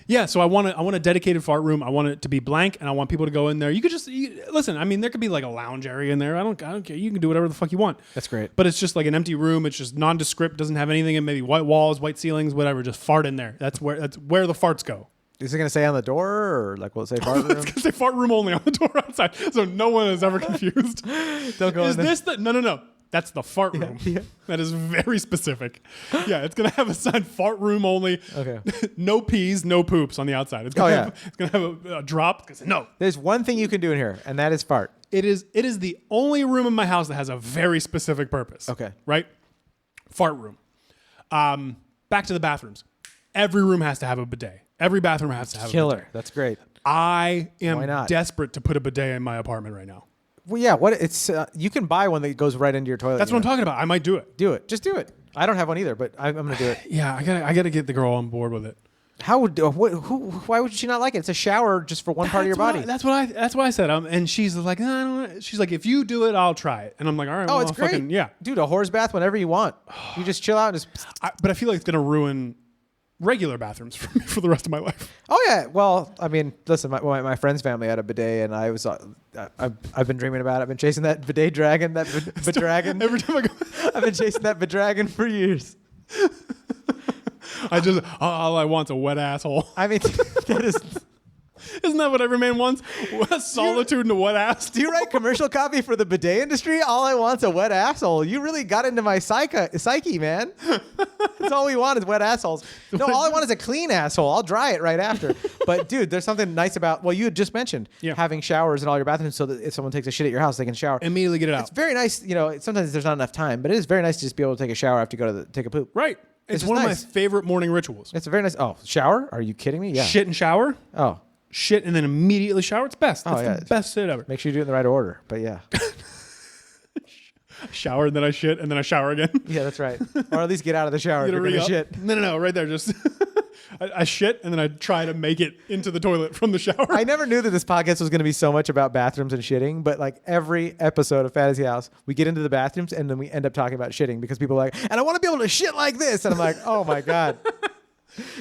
Yeah, so I want a dedicated fart room. I want it to be blank, and I want people to go in there. You could just listen. I mean, there could be like a lounge area in there. I don't care. You can do whatever the fuck you want. That's great. But it's just like an empty room. It's just nondescript. Doesn't have anything in. Maybe white walls, white ceilings, whatever. Just fart in there. That's where the farts go. Is it going to say on the door, or like will it say fart room? It's going to say fart room only on the door outside, so no one is ever confused. Don't go Is in there. this the no? That's the fart room. Yeah. That is very specific. Yeah, it's gonna have a sign fart room only. Okay. No pees, no poops on the outside. It's gonna Oh, it's gonna have a drop. No. There's one thing you can do in here, and that is fart. It is the only room in my house that has a very specific purpose. Okay. Right? Fart room. Back to the bathrooms. Every room has to have a bidet. Every bathroom has to have a Killer. bidet. That's great. I Why am not? desperate to put a bidet in my apartment right now. Well, yeah. What it's you can buy one that goes right into your toilet. That's what I'm talking about. I might do it. Do it. Just do it. I don't have one either, but I'm going to do it. Yeah, I gotta get the girl on board with it. How would why would she not like it? It's a shower just for one part of your body. That's what I said. And she's like, no, I don't want it. She's like, if you do it, I'll try it. And I'm like, all right. Oh, well, it's I'll great. fucking- yeah. Dude, a horse bath whenever you want. You just chill out and just. But I feel like it's gonna ruin regular bathrooms for me for the rest of my life. Oh yeah. Well, I mean, listen, my friend's family had a bidet, and I was I've been dreaming about it. I've been chasing that bidet dragon, that dragon. Every time I go, I've been chasing that dragon for years. all I want's a wet asshole. I mean, that is. Isn't that what every man wants? Solitude and a wet ass. Do you write commercial copy for the bidet industry? All I want's a wet asshole. You really got into my psyche, man. That's all we want is wet assholes. No, all I want is a clean asshole. I'll dry it right after. But dude, there's something nice about, well, you had just mentioned having showers in all your bathrooms so that if someone takes a shit at your house, they can shower. Immediately get it out. It's very nice. You know, sometimes there's not enough time, but it is very nice to just be able to take a shower after you go to take a poop. Right. It's just one of nice. my favorite morning rituals. It's a very nice. Oh, shower? Are you kidding me? Yeah. Shit and shower. Oh, Shit and then immediately shower. It's best. That's yeah. the best shit ever. make sure you do it in the right order. But yeah. Shower and then I shit and then I shower again. Yeah, that's right. Or at least get out of the shower if Get a you're gonna re-up. shit. No, right there. Just I shit and then I try to make it into the toilet from the shower. I never knew that this podcast was going to be so much about bathrooms and shitting, but like every episode of Fantasy House, we get into the bathrooms and then we end up talking about shitting because people are like, and I want to be able to shit like this. And I'm like, oh my God.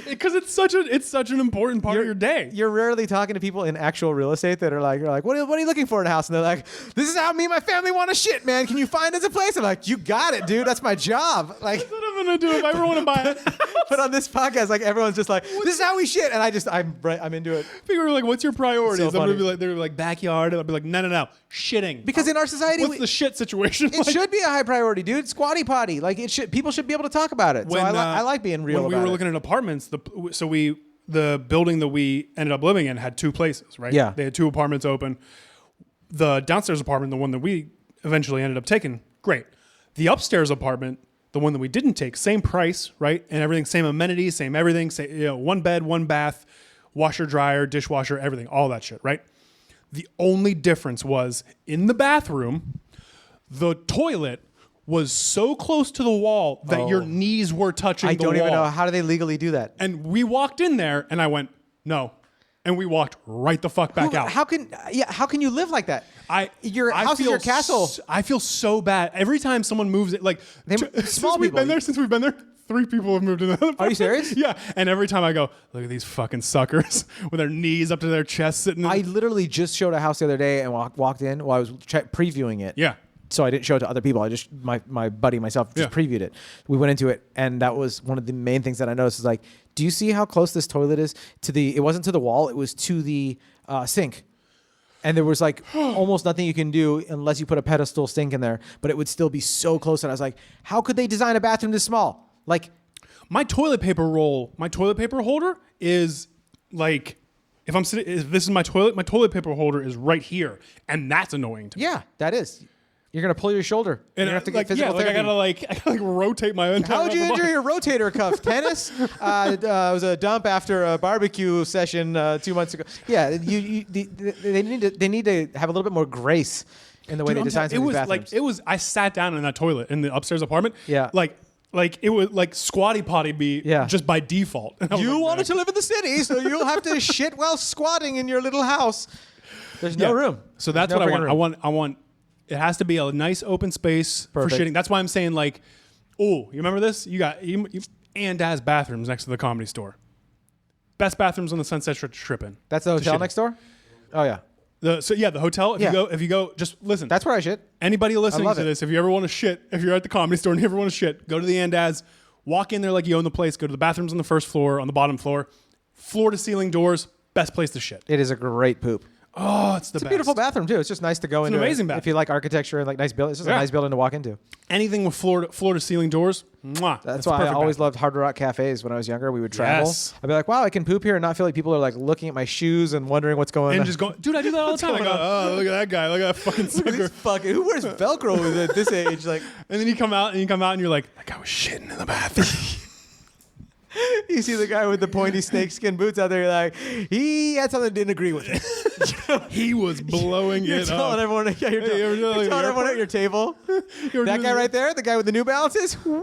Because it's such an important part of your day. You're rarely talking to people in actual real estate that are like, what are you looking for in a house? And they're like, this is how me and my family want to shit, man. Can you find us a place? I'm like, you got it, dude. That's my job. Like, That's what I'm gonna do if I ever want to buy it. but on this podcast, like everyone's just like, this is how we shit. And I'm into it. People are like, "What's your priorities?" So I'm gonna be funny. like, "They're like backyard," and I'll be like, "No, shitting." Because in our society, What's the shit situation? it should be a high priority, dude. Squatty potty. Like people should be able to talk about it. So I like being real when we about were it. looking at apartments, the building that we ended up living in had two places, right? Yeah. They had two apartments open. The downstairs apartment, the one that we eventually ended up taking, great. The upstairs apartment, the one that we didn't take, same price, right? And everything, same amenities, same everything. One bed, one bath, washer, dryer, dishwasher, everything, all that shit, right? The only difference was in the bathroom, the toilet was so close to the wall that your knees were touching I the don't wall. even know how do they legally do that. And we walked in there, and I went, no. And we walked right the fuck back out. How can you live like that? Your house is feel your castle. I feel so bad every time someone moves it. Like small since we've people. been there, 3 people have moved in. Are you serious? Yeah. And every time I go, look at these fucking suckers with their knees up to their chest sitting. I literally just showed a house the other day and walked in while I was previewing it. Yeah. So I didn't show it to other people. I just my buddy myself just previewed it. We went into it, and that was one of the main things that I noticed. Is like, do you see how close this toilet is to the? It wasn't to the wall. It was to the sink, and there was like almost nothing you can do unless you put a pedestal sink in there. But it would still be so close. And I was like, how could they design a bathroom this small? Like, my toilet paper holder is like, if I'm sitting, if this is my toilet paper holder is right here, and that's annoying to me. yeah, that is. You're gonna pull your shoulder. And you have to get physical therapy. I gotta rotate my entire. How would you upper injure body. your rotator cuff? Tennis? It was a dump after a barbecue session 2 months ago. Yeah, they need to have a little bit more grace in the way they design some of these bathrooms. I sat down in that toilet in the upstairs apartment. Yeah. Like Like it would like squatty potty be just by default. You wanted to live in the city, so you'll have to shit while squatting in your little house. There's no room. So that's what I want. I want. It has to be a nice open space for shitting. That's why I'm saying like, oh, you remember this? You got and Dad's bathrooms next to the Comedy Store. Best bathrooms on the Sunset Strip in. That's the hotel next door? Oh yeah. The hotel. If you go, just listen. That's where I shit. Anybody listening to this, if you ever want to shit, if you're at the Comedy Store and you ever want to shit, go to the Andaz, walk in there like you own the place. Go to the bathrooms on the first floor, on the bottom floor to ceiling doors. Best place to shit. It is a great poop. Oh, it's the best. A beautiful bathroom too. It's just nice to go into. It's an amazing bathroom. If you like architecture and like nice buildings, it's just a nice building to walk into. Anything with floor to ceiling doors. Mwah, that's why I always loved Hard Rock cafes when I was younger. We would travel. Yes. I'd be like, wow, I can poop here and not feel like people are like looking at my shoes and wondering what's going on. And just going, dude, I do that all the time. I go, oh, look at that guy. Look at that fucking sucker. Who wears Velcro at this age? Like, and then you come out and you're like, that guy was shitting in the bathroom. You see the guy with the pointy snakeskin boots out there, you're like, he had something that didn't agree with it. He was blowing you're it telling up. Everyone, you're telling everyone at your table. That guy right there, the guy with the New Balances, woo!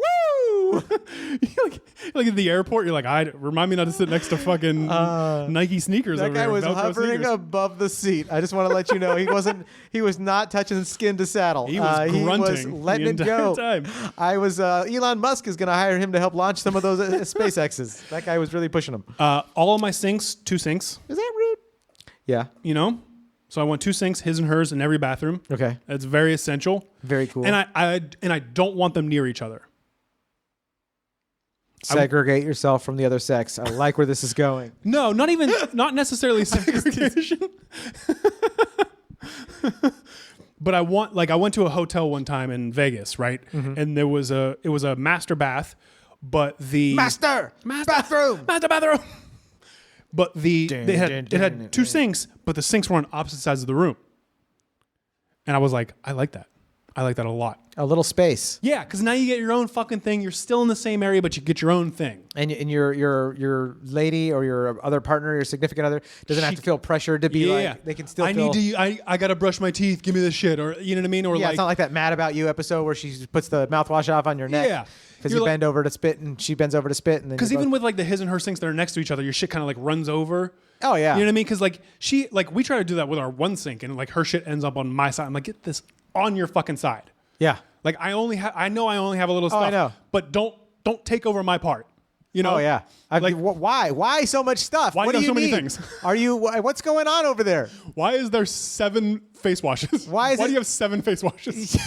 like at the airport, you're like, remind me not to sit next to fucking Nike sneakers. That guy was hovering above the seat. I just want to let you know he was not touching skin to saddle. He was grunting. He was letting it go. Time. Elon Musk is going to hire him to help launch some of those SpaceXs. That guy was really pushing them. All of my sinks, 2 sinks. Is that rude? Yeah. You know? So I want 2 sinks, his and hers, in every bathroom. Okay. That's very essential. Very cool. And I don't want them near each other. Segregate yourself from the other sex. I like where this is going. No, not necessarily segregation. But I went to a hotel one time in Vegas, right? Mm-hmm. And it was a master bath, but the master bathroom. But it had 2 sinks, but the sinks were on opposite sides of the room. And I was like, I like that. I like that a lot. A little space. Yeah, because now you get your own fucking thing. You're still in the same area, but you get your own thing. And your lady or your other partner, your significant other, doesn't have to feel pressured to be like, they can still I got to brush my teeth. Give me this shit. Or, you know what I mean? Or it's not like that Mad About You episode where she puts the mouthwash off on your neck. Yeah. Because you bend over to spit and she bends over to spit. Because even with like the his and her sinks that are next to each other, your shit kind of like runs over. Oh, yeah. You know what I mean? Because like we try to do that with our one sink and like her shit ends up on my side. I'm like, get this on your fucking side. Yeah. Like I know I only have a little stuff. I know. But don't take over my part. You know? Oh yeah. Why so much stuff? Why what do you so need? many things? What's going on over there? Why is there 7 face washes? Why do you have 7 face washes?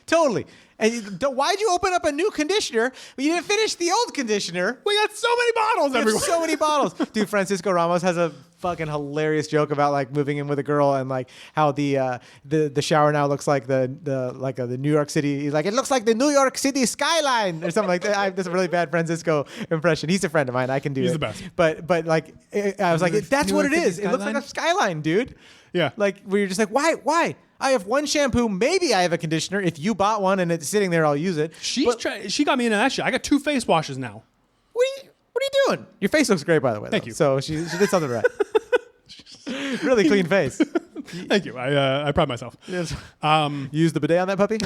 Totally. And why'd you open up a new conditioner? You didn't finish the old conditioner. We got so many bottles everywhere. So many bottles. Dude, Francisco Ramos has a fucking hilarious joke about like moving in with a girl and like how the shower now looks like the New York City. He's like, it looks like the New York City skyline or something like that. That's a really bad Francisco impression. He's a friend of mine. I can do it. He's the best. But like I was like, that's what it is. It looks like a skyline, dude. Yeah. Like where you're just like, why? I have one shampoo. Maybe I have a conditioner. If you bought one and it's sitting there, I'll use it. She got me into that shit. I got 2 face washes now. What are you doing? Your face looks great, by the way. Thank you. So she did something right. Really clean face. Thank you. I pride myself. Yes. Use the bidet on that puppy.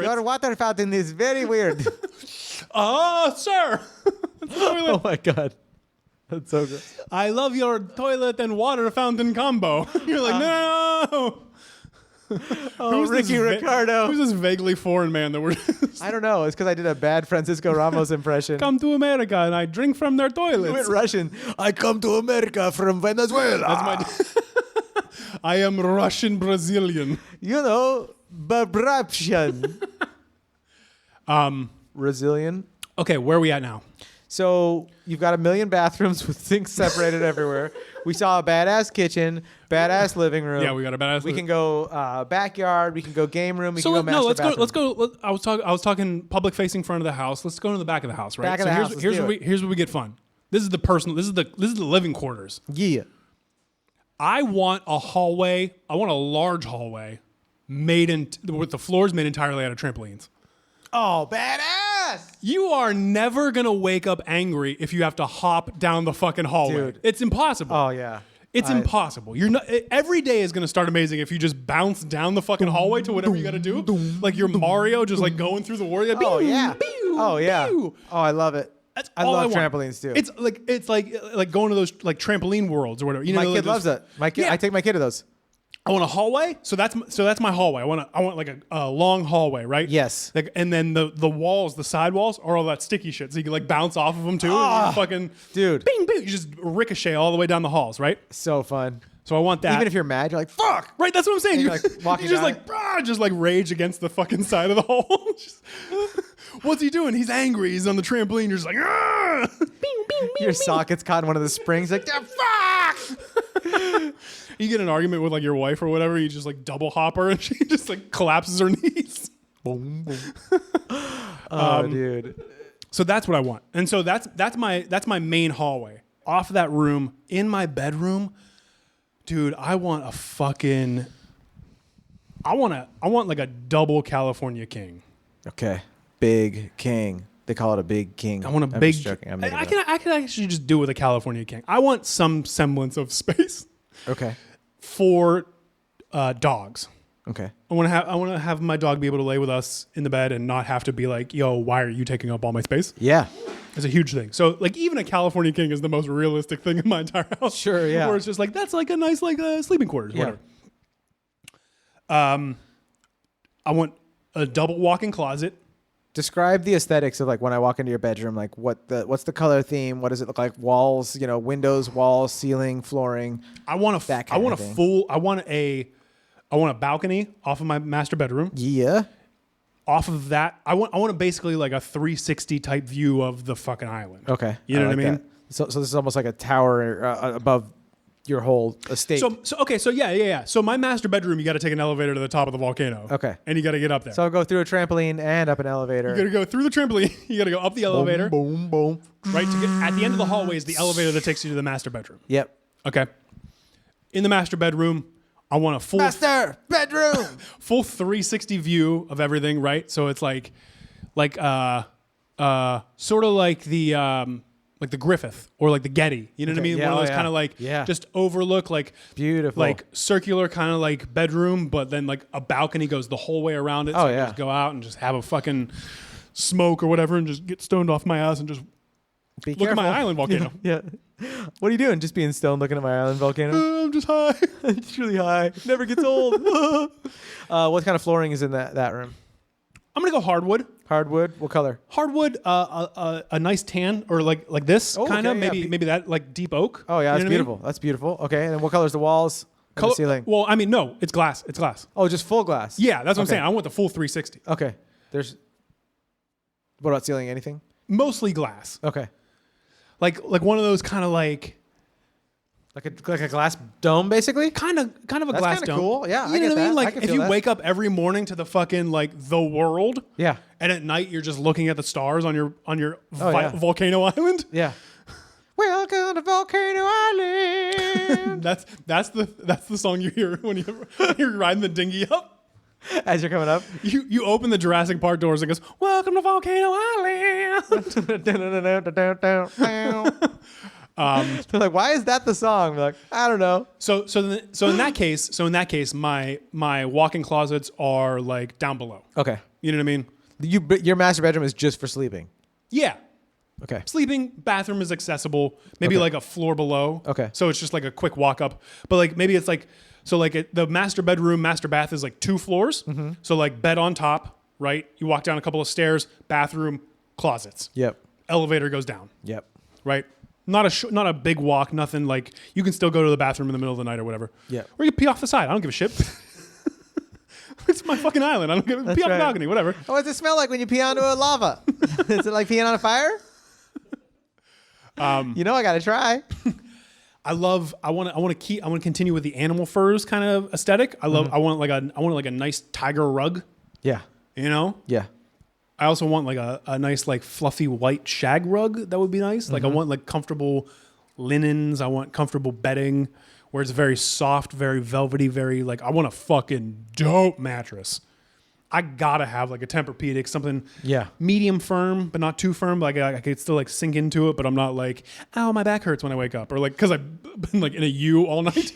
Your water fountain is very weird. Oh, sir. Oh my God. That's so good. I love your toilet and water fountain combo. You're like, no. Who's Ricky Ricardo? Who's this vaguely foreign man that we're? I don't know. It's because I did a bad Francisco Ramos impression. Come to America and I drink from their toilets. You went Russian. I come to America from Venezuela. That's my. I am Russian Brazilian. You know, Babraptian. Brazilian. Okay, where are we at now? So you've got 1 million bathrooms with sinks separated everywhere. We saw a badass kitchen, badass living room. Yeah, we got a badass. We can go backyard. We can go game room. We can go master bathroom. Let's go. I was talking public facing front of the house. Let's go to the back of the house. Right. Back of the house. Here's where we get fun. This is the personal. This is the living quarters. Yeah. I want a hallway. I want a large hallway, with the floors made entirely out of trampolines. Oh, badass! You are never gonna wake up angry if you have to hop down the fucking hallway. Dude. It's impossible. Oh yeah. It's impossible. You're not. Every day is going to start amazing if you just bounce down the fucking hallway to whatever you got to do. Like you're Mario, just like going through the wall. Oh yeah. Oh yeah. Oh, I love it. That's I all love want. trampolines too. It's like going to those like trampoline worlds or whatever. You know, my like kid loves it. My kid. Yeah. I take my kid to those. I want a hallway, so that's my hallway. I want like a long hallway, right? Yes. Like, and then the walls, the side walls, are all that sticky shit, so you can like bounce off of them too. And you fucking dude. bing bing, you just ricochet all the way down the halls, right? So fun. So I want that. Even if you're mad, you're like, fuck. Right, that's what I'm saying. You're You're like walking you just down like just like rage against the fucking side of the hall. Just, what's he doing? He's angry. He's on the trampoline. You're just like, ah! Bing, bing, bing, Your socket's caught in one of the springs. Like, fuck. You get in an argument with like your wife or whatever. You just like double hop her, and she just like collapses her knees. Boom, boom. Oh, dude. So that's what I want, and so that's my main hallway. Off of that room, in my bedroom, dude, I want like a double California king. Okay. Big king. They call it a big king. I want a I'm big. just joking. I can actually just do it with a California king. I want some semblance of space. Okay. For dogs. Okay. I want to have my dog be able to lay with us in the bed and not have to be like, yo, why are you taking up all my space? Yeah. It's a huge thing. So like even a California king is the most realistic thing in my entire house. Sure, yeah. Where it's just like that's like a nice like sleeping quarters, Yeah. whatever. I want a double walk-in closet. Describe the aesthetics of like when I walk into your bedroom. Like what's the color theme? What does it look like? Walls, windows, walls, ceiling, flooring. I want a balcony off of my master bedroom. Yeah. Off of that, I want basically like a 360 type view of the fucking island. Okay. You know what I mean? that. So this is almost like a tower above your whole estate. So yeah. So my master bedroom, you got to take an elevator to the top of the volcano. Okay. And you got to get up there. So I'll go through a trampoline and up an elevator. You got to go through the trampoline. You got to go up the elevator. Boom, boom. Right. At the end of the hallway is the elevator that takes you to the master bedroom. Yep. Okay. In the master bedroom, I want a full master bedroom, full 360 view of everything. Right. So it's like sort of like the Griffith or like the Getty. You know what I mean? Yeah, one of those kind of like just overlook like beautiful, like circular kind of like bedroom, but then like a balcony goes the whole way around it. So I can just go out and just have a fucking smoke or whatever and just get stoned off my ass and just look at my island volcano. Yeah. What are you doing? Just being stoned looking at my island volcano? I'm just high. It's really high. Never gets old. What kind of flooring is in that room? I'm gonna go hardwood. Hardwood. What color? Hardwood. A nice tan or like this kind of maybe that like deep oak. Oh yeah, that's beautiful. I mean? That's beautiful. Okay, and then what color's the walls? And the ceiling. Well, I mean, no, it's glass. It's glass. Oh, just full glass. Yeah, that's what I'm saying. I want the full 360. Okay. What about ceiling? Anything? Mostly glass. Okay. Like one of those kind of like a glass dome, basically. Kind of a That's glass kinda dome. cool. Yeah, you I know get what I mean? that. Like I can if feel you that. wake up every morning to the fucking like the world. Yeah. And at night you're just looking at the stars on your yeah. volcano island. Yeah. Welcome to Volcano Island. that's the song you hear when you're riding the dinghy up. As you're coming up, you open the Jurassic Park doors and it goes, "Welcome to Volcano Island." They're like, "Why is that the song?" They're like, "I don't know." So in that case, my walk-in closets are like down below. Okay. You know what I mean? Your master bedroom is just for sleeping. Yeah. Okay. Sleeping, bathroom is accessible. Maybe like a floor below. Okay. So it's just like a quick walk up. But like maybe it's like the master bedroom, master bath is like 2 floors. Mm-hmm. So like bed on top, right? You walk down a couple of stairs, bathroom, closets. Yep. Elevator goes down. Yep. Right? Not a big walk, nothing like you can still go to the bathroom in the middle of the night or whatever. Yeah. Or you pee off the side. I don't give a shit. It's my fucking island. I don't give a pee off the balcony, whatever. Oh, what does it smell like when you pee onto a lava? Is it like peeing on a fire? I gotta try. I want to continue with the animal furs kind of aesthetic. I want like a nice tiger rug. Yeah. You know? Yeah. I also want like a nice like fluffy white shag rug. That would be nice. Like I want like comfortable linens. I want comfortable bedding where it's very soft, very velvety, very like I want a fucking dope mattress. I gotta have like a Tempur-Pedic, something Yeah. medium firm, but not too firm. Like I could still like sink into it, but I'm not like, ow, my back hurts when I wake up, or like because I've been like in a U all night.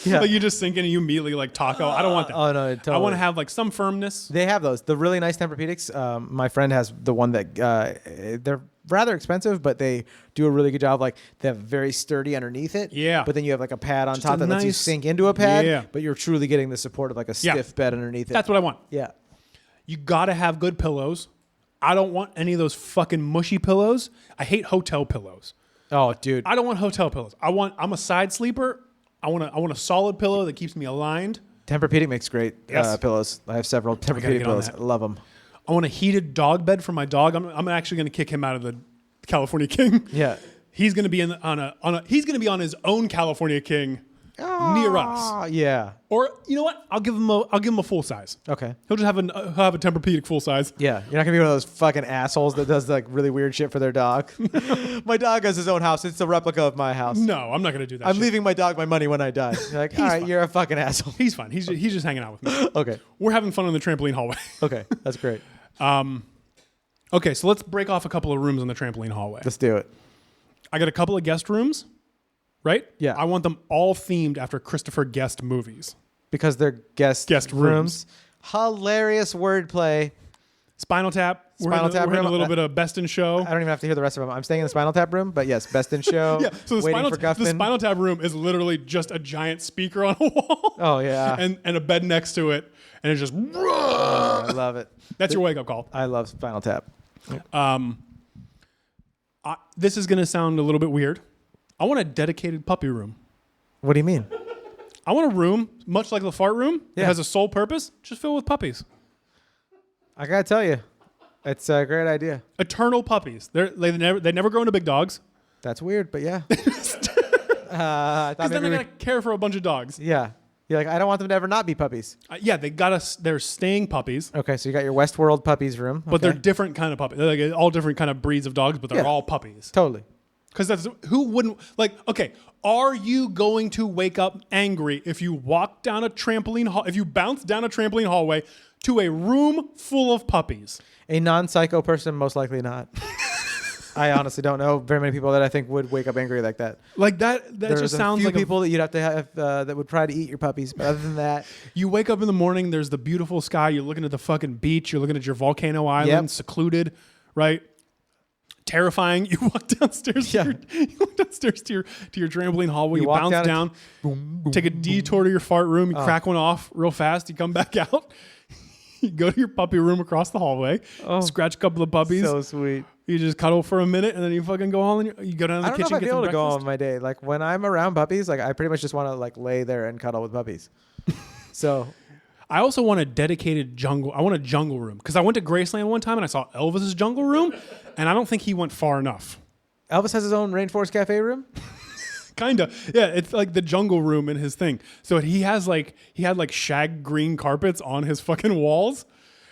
Yeah. Like you just sink in and you immediately like taco. I don't want that. Oh no, totally. I want to have like some firmness. They have those. The really nice Tempur-Pedics. My friend has the one that they're rather expensive, but they do a really good job. Like they have very sturdy underneath it. Yeah. But then you have like a pad on Just top a that lets you nice- sink into a pad. Yeah. But you're truly getting the support of like a stiff bed underneath it. That's what I want. Yeah. You gotta have good pillows. I don't want any of those fucking mushy pillows. I hate hotel pillows. Oh, dude. I don't want hotel pillows. I'm a side sleeper. I want a solid pillow that keeps me aligned. Tempur-Pedic makes great Yes. Pillows. I have several gotta Tempur-Pedic get on pillows. that. I love them. I want a heated dog bed for my dog. I'm actually gonna kick him out of the California King. Yeah. He's gonna be he's gonna be on his own California King near us. Yeah. Or you know what? I'll give him a full size. Okay. He'll just have a Tempur-Pedic full size. Yeah, you're not gonna be one of those fucking assholes that does like really weird shit for their dog. My dog has his own house. It's a replica of my house. No, I'm not gonna do that. I'm shit. leaving my dog my money when I die. You're like, all right, fine. you're a fucking asshole. He's fine. He's just hanging out with me. Okay, We're having fun on the trampoline hallway. okay, that's great. Okay, so let's break off a couple of rooms on the trampoline hallway. Let's do it. I got a couple of guest rooms, right? Yeah. I want them all themed after Christopher Guest movies. Because they're guest rooms. Hilarious wordplay. Spinal Tap. Spinal Tap We're in a room. little bit of Best in Show. I don't even have to hear the rest of them. I'm staying in the Spinal Tap room, but yes, Best in Show. Yeah, so Waiting for Guffman. the Spinal Tap room is literally just a giant speaker on a wall. Oh yeah, and a bed next to it, and it's just. I love it. That's your wake up call. I love Spinal Tap. This is going to sound a little bit weird. I want a dedicated puppy room. What do you mean? I want a room, much like the fart room, that Yeah. has a sole purpose, just filled with puppies. I gotta tell you, it's a great idea. Eternal puppies. They never grow into big dogs. That's weird, but yeah. I thought Because then maybe I gotta care for a bunch of dogs. yeah. You're like, I don't want them to ever not be puppies. Yeah, they're staying puppies, Okay, so you got your Westworld puppies room. but they're Okay. different kind of puppies. They're like all different kind of breeds of dogs, but they're Yeah. all puppies. Totally. Because that's who wouldn't like. Okay, are you going to wake up angry if you walk down a if you bounce down a trampoline hallway to a room full of puppies? A non-psycho person, most likely not. I honestly don't know very many people that I think would wake up angry like that. Like that There's just a sounds few like people that you'd have to have that would try to eat your puppies, but other than that, you wake up in the morning. There's the beautiful sky. You're looking at the fucking beach. You're looking at your volcano island, Yep. secluded, right? Terrifying. You walk downstairs. Yeah. You walk downstairs to your trampoline hallway. You walk bounce down. Take a detour to your fart room. You crack one off real fast. You come back out. You go to your puppy room across the hallway. Scratch a couple of puppies. so sweet. You just cuddle for a minute, and then you fucking go home. And you go down to I the don't know kitchen. if I'd be Get some able to go breakfast. on my day. Like when I'm around puppies, like I pretty much just want to like lay there and cuddle with puppies. So I also want a dedicated jungle. I want a jungle room because I went to Graceland one time and I saw Elvis's jungle room, and I don't think he went far enough. Elvis has his own Rainforest Cafe room. Kinda, yeah. It's like the jungle room in his thing. So he had like shag green carpets on his fucking walls.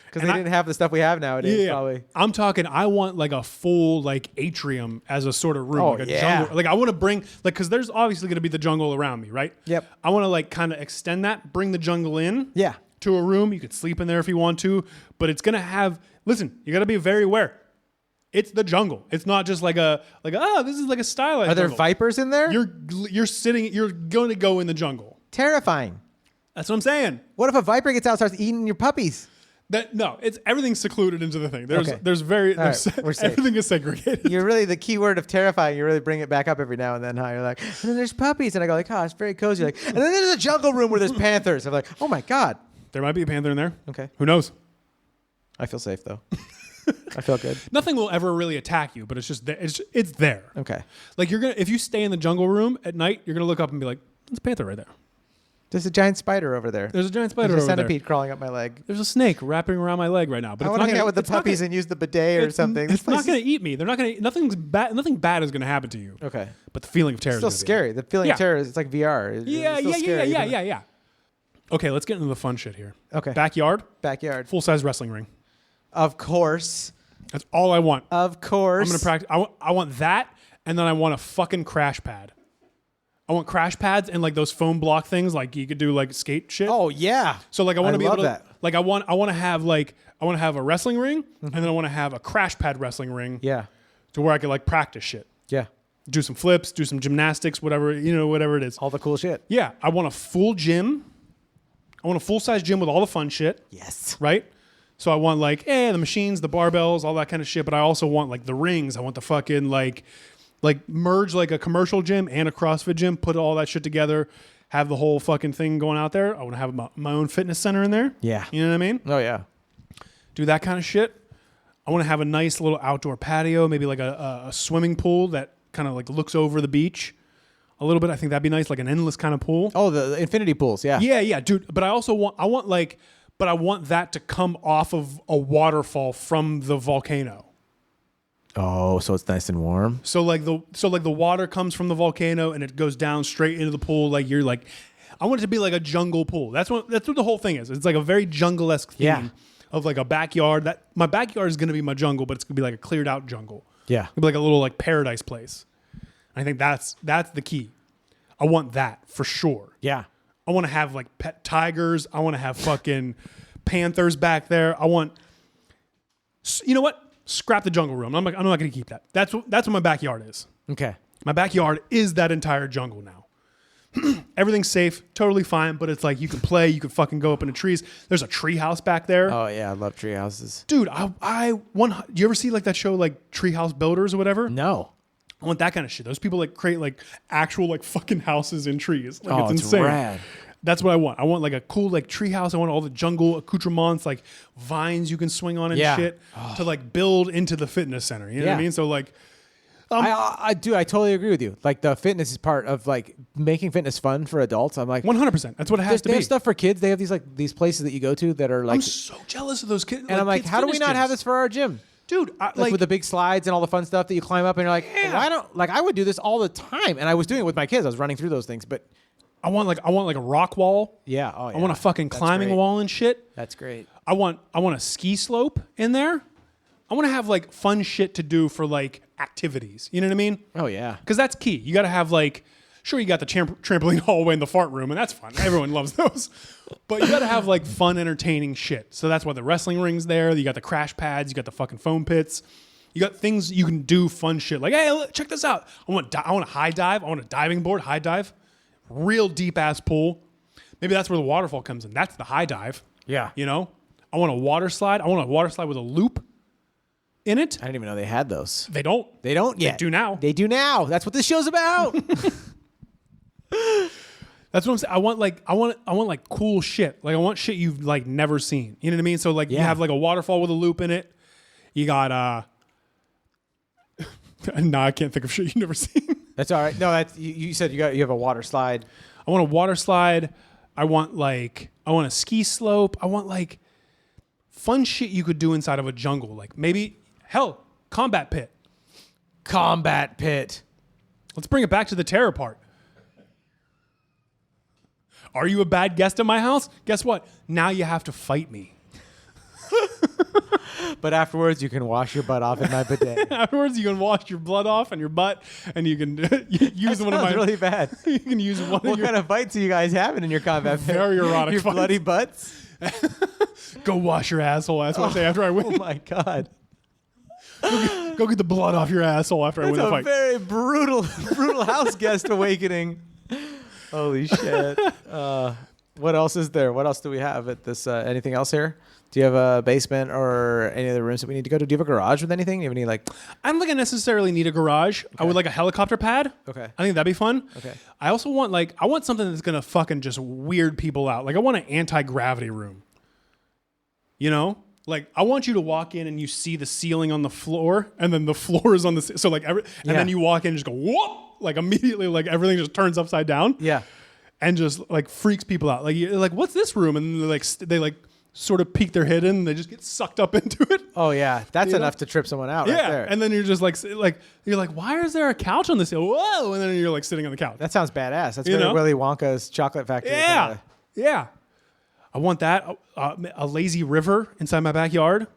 Because they didn't have the stuff we have nowadays, probably. I'm talking. I want like a full like atrium as a sort of room. Oh, like a yeah. jungle. Like I want to bring like because there's obviously going to be the jungle around me, right? Yep. I want to like kind of extend that, bring the jungle in. Yeah. To a room, you could sleep in there if you want to, but it's gonna have. Listen, you got to be very aware. It's the jungle. It's not just like this is like a stylized. Are there jungle. vipers in there? You're going to go in the jungle. Terrifying. That's what I'm saying. What if a viper gets out and starts eating your puppies? It's everything's secluded into the thing. Okay. There's we're safe. everything is segregated. You're really the key word of terrifying. You really bring it back up every now and then. Huh? You're like, and then there's puppies, and I go like, oh, it's very cozy. Like, and then there's a jungle room where there's panthers. I'm like, oh my god. There might be a panther in there. Okay. Who knows? I feel safe though. I feel good. Nothing will ever really attack you, but it's just it's there. Okay. Like if you stay in the jungle room at night, you're gonna look up and be like, there's a panther right there. There's a giant spider over there. There's a giant spider There's a over there. centipede crawling up my leg. There's a snake wrapping around my leg right now. But I it's want not to hang gonna, out with the it's not puppies gonna- and use the bidet or something. It's not going to eat me. They're not going to. Nothing bad is going to happen to you. Okay. But the feeling of terror It's still is gonna be scary. The feeling Yeah. of terror is it's like VR. It's still scary, even though- Okay, let's get into the fun shit here. Okay. Backyard, Backyard. full size wrestling ring. Of course. That's all I want. Of course. I'm gonna practice. I want that, and then I want a fucking crash pad. I want crash pads and like those foam block things, like you could do like skate shit. Oh yeah. So like I want to be able to that. like I want to have a wrestling ring and then I want to have a crash pad wrestling ring. Yeah. To where I could like practice shit. Yeah. Do some flips, do some gymnastics, whatever it is. All the cool shit. Yeah, I want a full gym. I want a full-size gym with all the fun shit. Yes. Right? So I want like, the machines, the barbells, all that kind of shit, but I also want like the rings. I want the fucking like merge like a commercial gym and a CrossFit gym, put all that shit together, have the whole fucking thing going out there. I want to have my own fitness center in there. Yeah. You know what I mean? Oh yeah. Do that kind of shit. I want to have a nice little outdoor patio, maybe like a swimming pool that kind of like looks over the beach a little bit. I think that'd be nice, like an endless kind of pool. Oh, the infinity pools, yeah. Yeah, dude. But I want that to come off of a waterfall from the volcano. Oh, so it's nice and warm. So like the water comes from the volcano and it goes down straight into the pool. Like you're like, I want it to be like a jungle pool. That's what the whole thing is. It's like a very jungle-esque theme of like a backyard. That my backyard is going to be my jungle, but it's going to be like a cleared out jungle. Yeah. It'll be like a little like paradise place. I think that's the key. I want that for sure. Yeah. I want to have like pet tigers. I want to have fucking panthers back there. I want, you know what? Scrap the jungle room. I'm not going to keep that. That's what my backyard is. Okay. My backyard is that entire jungle now. Everything's safe, totally fine, but it's like you can play, you can fucking go up into trees. There's a tree house back there. Oh yeah, I love tree houses. Dude, do you ever see like that show like Treehouse Builders or whatever? No. I want that kind of shit. Those people like create like actual like fucking houses in trees. Like Oh, it's it's insane. rad. That's what I want. I want like a cool like tree house. I want all the jungle accoutrements, like vines you can swing on and shit to like build into the fitness center. You know what I mean? So like I totally agree with you. Like the fitness is part of like making fitness fun for adults. I'm like 100%. That's what it has to be. There's stuff for kids. They have these places that you go to that are like I'm so jealous of those kids. and I'm like, how do we not have this for our gym? Dude, Like with the big slides and all the fun stuff that you climb up and you're like, why don't I would do this all the time and I was doing it with my kids. I was running through those things, but I want like a rock wall. yeah, oh yeah. I want a fucking climbing great. wall and shit. That's great. I want a ski slope in there. I want to have like fun shit to do for like activities. You know what I mean? Oh yeah. Because that's key. You got to have like, sure, you got the trampoline hallway in the fart room, and that's fun. Everyone loves those. But you got to have like fun, entertaining shit. So that's why the wrestling ring's there. You got the crash pads. You got the fucking foam pits. You got things you can do, fun shit. Like, hey, look, check this out. I want a high dive. I want a diving board, high dive. Real deep ass pool. Maybe that's where the waterfall comes in. That's the high dive. Yeah. You know? I want a water slide. I want a water slide with a loop in it. I didn't even know they had those. They don't. They don't yet. They do now. They do now. That's what this show's about. That's what I'm saying. I want like cool shit. Like I want shit you've like never seen. You know what I mean? So like you have like a waterfall with a loop in it. You got no, I can't think of shit you've never seen. That's all right. No, that's you said you have a water slide. I want a water slide. I want a ski slope. I want like fun shit you could do inside of a jungle. Like maybe combat pit. Combat pit. Let's bring it back to the terror part. Are you a bad guest at my house? Guess what? Now you have to fight me. But afterwards, you can wash your butt off in my bidet. Afterwards, you can wash your blood off and your butt, and you can use one of my. really bad. You can use one What of your kind of fights are you guys having in your combat pit? very erotic Your fights. bloody butts? Go wash your asshole. That's what I say after I win. Oh my god. Go get the blood off your asshole after I win That's the a fight. very brutal house guest awakening. Holy shit. What else is there? What else do we have at this? Anything else here? Do you have a basement or any other rooms that we need to go to? Do you have a garage with anything? Do you have any like? I don't think I necessarily need a garage. I would like a helicopter pad. Okay. I think that'd be fun. Okay. I also want I want something that's gonna fucking just weird people out. Like I want an anti-gravity room. You know? Like I want you to walk in and you see the ceiling on the floor, and then the floor is on the so like and then you walk in and just go whoop, like immediately like everything just turns upside down. Yeah. And just like freaks people out. Like you're like, what's this room? And they like sort of peek their head in and they just get sucked up into it. Oh yeah, that's You enough know? to trip someone out right there. And then you're just like you're like, why is there a couch on this hill? Whoa! And then you're like sitting on the couch. That sounds badass. That's You very know? Willy Wonka's chocolate factory. Yeah, yeah. I want that. A lazy river inside my backyard.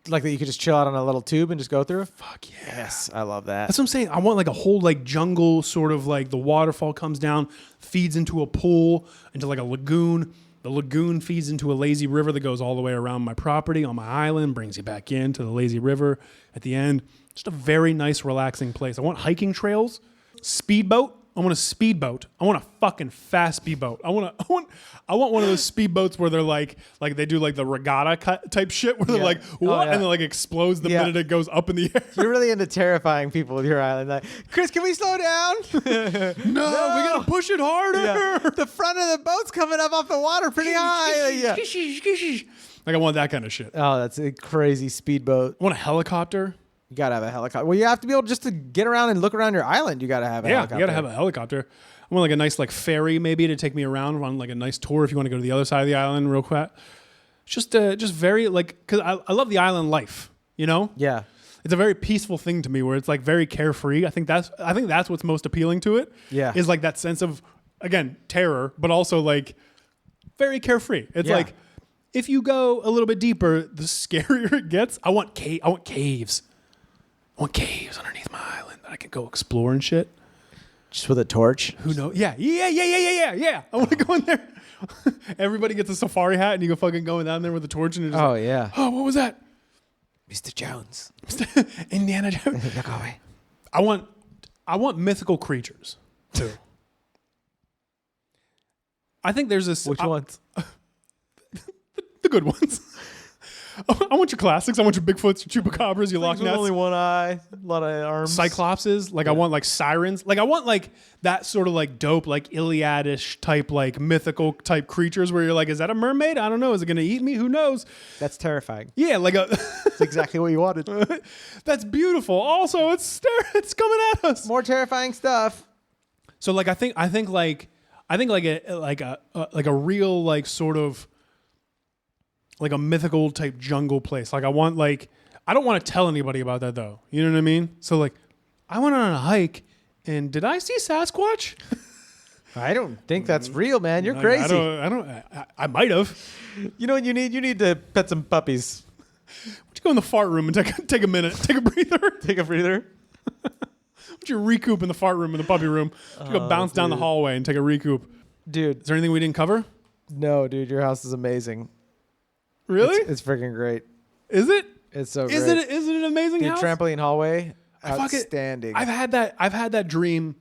Like that you could just chill out on a little tube and just go through? Fuck yeah. Yes, I love that. That's what I'm saying. I want like a whole like jungle sort of like the waterfall comes down, feeds into a pool, into like a lagoon. The lagoon feeds into a lazy river that goes all the way around my property on my island, brings you back into the lazy river at the end. Just a very nice, relaxing place. I want hiking trails, speedboat. I want a speedboat. I want a fucking fast speedboat. I want one of those speedboats where they're like they do like the regatta type shit where they're like what and then like explodes the minute it goes up in the air. You're really into terrifying people with your island. Like, Chris, can we slow down? No, we gotta push it harder. Yeah. The front of the boat's coming up off the water pretty high. Like I want that kind of shit. Oh, that's a crazy speedboat. I want a helicopter. You gotta have a helicopter. Well, you have to be able just to get around and look around your island. You gotta have a helicopter. Yeah, you gotta have a helicopter. I want like a nice like ferry maybe to take me around on like a nice tour if you want to go to the other side of the island real quick. Just very like because I love the island life. You know. Yeah. It's a very peaceful thing to me where it's like very carefree. I think that's what's most appealing to it. Yeah. Is like that sense of again terror, but also like very carefree. It's like if you go a little bit deeper, the scarier it gets. I want caves. I want caves underneath my island that I can go explore and shit. Just with a torch? Who knows? Yeah. I want to go in there. Everybody gets a safari hat and you go fucking going down there with a torch and you're just oh, what was that? Mr. Jones. Indiana Jones. Look away. I want mythical creatures too. I think there's this. Which ones? The good ones. I want your classics. I want your Bigfoots, your Chupacabras, your Loch Ness. Only one eye, a lot of arms. Cyclopses. Like I want like sirens. Like I want like that sort of like dope, like Iliadish type, like mythical type creatures where you're like, is that a mermaid? I don't know. Is it going to eat me? Who knows? That's terrifying. Yeah, like a. That's exactly what you wanted. That's beautiful. Also, it's coming at us. More terrifying stuff. So like I think like a real like sort of. Like a mythical type jungle place. Like I want like I don't want to tell anybody about that though. You know what I mean? So like I went on a hike and did I see Sasquatch? I don't think that's real, man. You're crazy. I might have. You know what you need? You need to pet some puppies. Why don't you go in the fart room and take a minute, take a breather, take a breather. Why don't you recoup in the fart room in the puppy room? Why don't you go bounce down the hallway and take a recoup? Dude, is there anything we didn't cover? No, dude. Your house is amazing. Really? It's freaking great. Is it? It's so great. Is it an amazing house? Trampoline hallway, outstanding. I've had that dream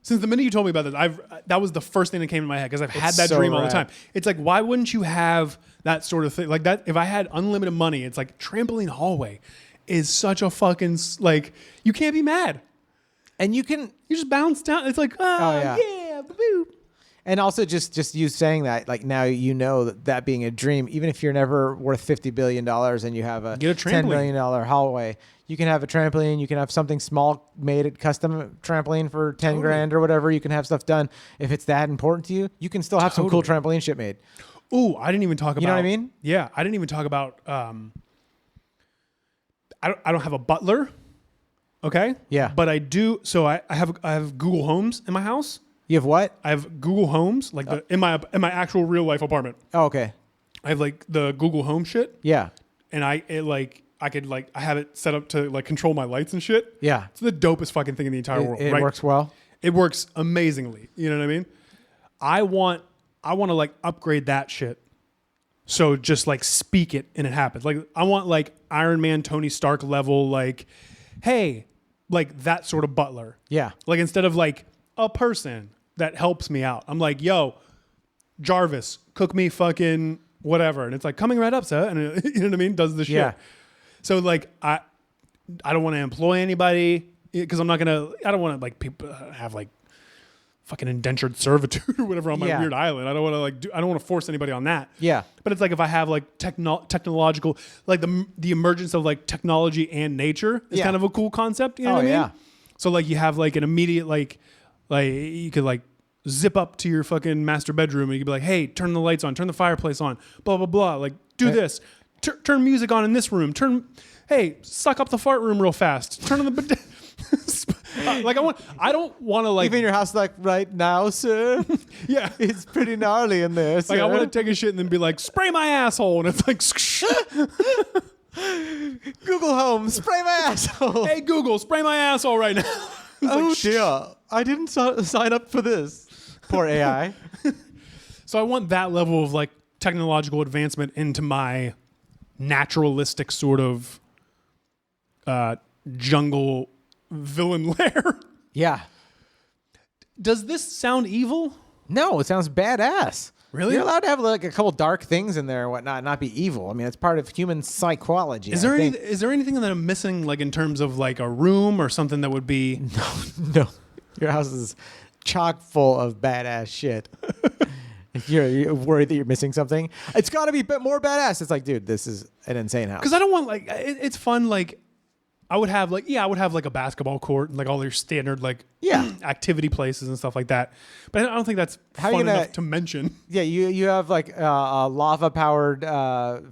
since the minute you told me about this. That was the first thing that came to my head because I've had that dream all the time. It's like, why wouldn't you have that sort of thing like that? If I had unlimited money, it's like trampoline hallway is such a fucking like you can't be mad, and you just bounce down. It's like yeah, boop. And also just you saying that, like now you know that being a dream, even if you're never worth $50 billion and you have a $10 million hallway, you can have a trampoline, you can have something small made at custom trampoline for 10 grand or whatever. You can have stuff done. If it's that important to you, you can still have some cool trampoline shit made. Ooh, I didn't even talk about. You know what I mean? Yeah, I didn't even talk about. I don't have a butler. Okay. Yeah. But I do. So I have Google Homes in my house. You have what? I have Google Homes, like in my actual real life apartment. Oh, okay. I have like the Google Home shit. Yeah. And I have it set up to like control my lights and shit. Yeah. It's the dopest fucking thing in the entire world. It works well. It works amazingly. You know what I mean? I want to like upgrade that shit. So just like speak it and it happens. Like I want like Iron Man, Tony Stark level, like, hey, like that sort of butler. Yeah. Like instead of like a person that helps me out. I'm like, yo, Jarvis, cook me fucking whatever. And it's like, coming right up, sir. And you know what I mean? Does the shit. Yeah. So like, I don't want to employ anybody because I don't want to like people have like fucking indentured servitude or whatever on my weird island. I don't want to like I don't want to force anybody on that. Yeah. But it's like if I have like technological, like the emergence of like technology and nature is kind of a cool concept. You know what I mean? Yeah. So like you have like an immediate like you could like zip up to your fucking master bedroom and you could be like, hey, turn the lights on, turn the fireplace on, blah, blah, blah. Like do this, turn music on in this room, hey, suck up the fart room real fast. Turn on the, like I don't want to like. Even your house like right now, sir. Yeah. It's pretty gnarly in there, sir. Like I want to take a shit and then be like, spray my asshole. And it's like, Google Home, spray my asshole. Hey Google, spray my asshole right now. Oh dear, I didn't sign up for this. Poor AI. So I want that level of like technological advancement into my naturalistic sort of jungle villain lair. Yeah. Does this sound evil? No, it sounds badass. Really? You're allowed to have like a couple dark things in there and whatnot, and not be evil. I mean, it's part of human psychology. Is there anything that I'm missing, like in terms of like a room or something that would be? No. Your house is chock full of badass shit. If you're worried that you're missing something, it's got to be more badass. It's like, dude, this is an insane house. Because I don't want like it's fun. Like I would have like a basketball court and like all your standard like activity places and stuff like that. But I don't think that's fun enough to mention. Yeah, you have like a lava powered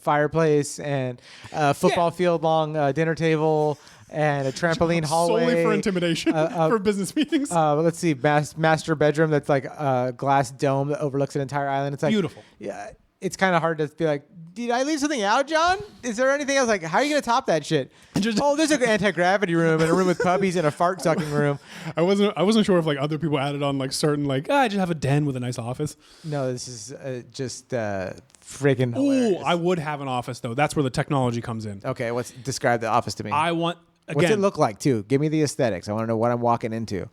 fireplace and a football field long dinner table. And a trampoline hallway. Solely for intimidation for business meetings. Let's see, master bedroom that's like a glass dome that overlooks an entire island. It's like beautiful. Yeah, it's kind of hard to be like, did I leave something out, John? Is there anything else? Like, how are you gonna top that shit? There's an anti-gravity room and a room with puppies and a fart sucking room. I wasn't sure if like other people added on like certain like I just have a den with a nice office. No, this is just freaking hilarious. Oh, I would have an office though. That's where the technology comes in. Okay, describe the office to me. I want. Again, what's it look like, too? Give me the aesthetics. I want to know what I'm walking into.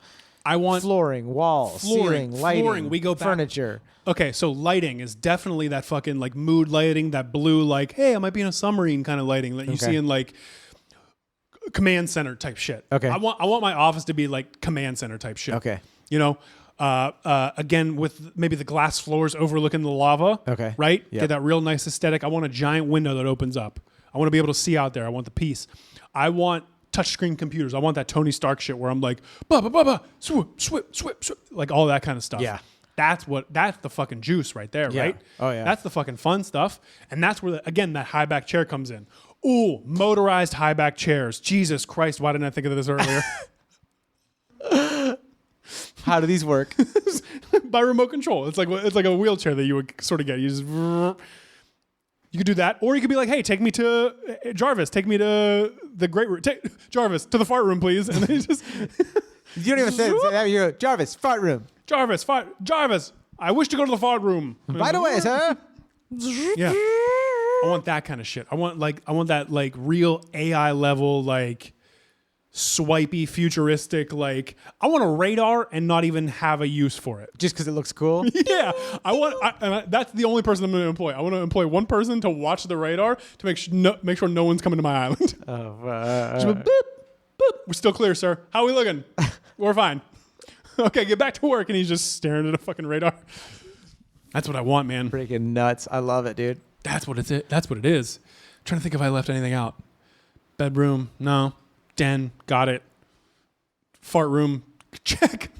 I want flooring, walls, ceiling, lighting, we go back. furniture. Okay, so lighting is definitely that fucking like mood lighting, that blue like, hey, I might be in a submarine kind of lighting that you see in like command center type shit. Okay. I want my office to be like command center type shit. Okay. You know, again with maybe the glass floors overlooking the lava. Okay. Right. Yep. Get that real nice aesthetic. I want a giant window that opens up. I want to be able to see out there. I want the peace. I want touchscreen computers. I want that Tony Stark shit where I'm like, swoop, like all that kind of stuff. Yeah. That's the fucking juice right there, Yeah. right? Oh, yeah. That's the fucking fun stuff. And that's where, again, that high back chair comes in. Ooh, motorized high back chairs. Jesus Christ, why didn't I think of this earlier? How do these work? By remote control. It's like a wheelchair that you would sort of get. You just... You could do that, or you could be like, "Hey, take me to Jarvis. Take me to the great room. Jarvis to the fart room, please." And then you just you don't even say that. You go, Jarvis, fart room. Jarvis. I wish to go to the fart room. Right away, sir. Yeah, I want that kind of shit. I want that like real AI level like swipey futuristic like I want a radar and not even have a use for it just because it looks cool. Yeah, that's the only person I'm going to employ. I want to employ one person to watch the radar to make sure no one's coming to my island. Just boop, boop. We're still clear, sir. How are we looking? We're fine. Okay, get back to work. And he's just staring at a fucking radar. That's what I want, man. Freaking nuts. I love it, dude. That's what it is. I'm trying to think if I left anything out. Bedroom, no. Den, got it. Fart room, check.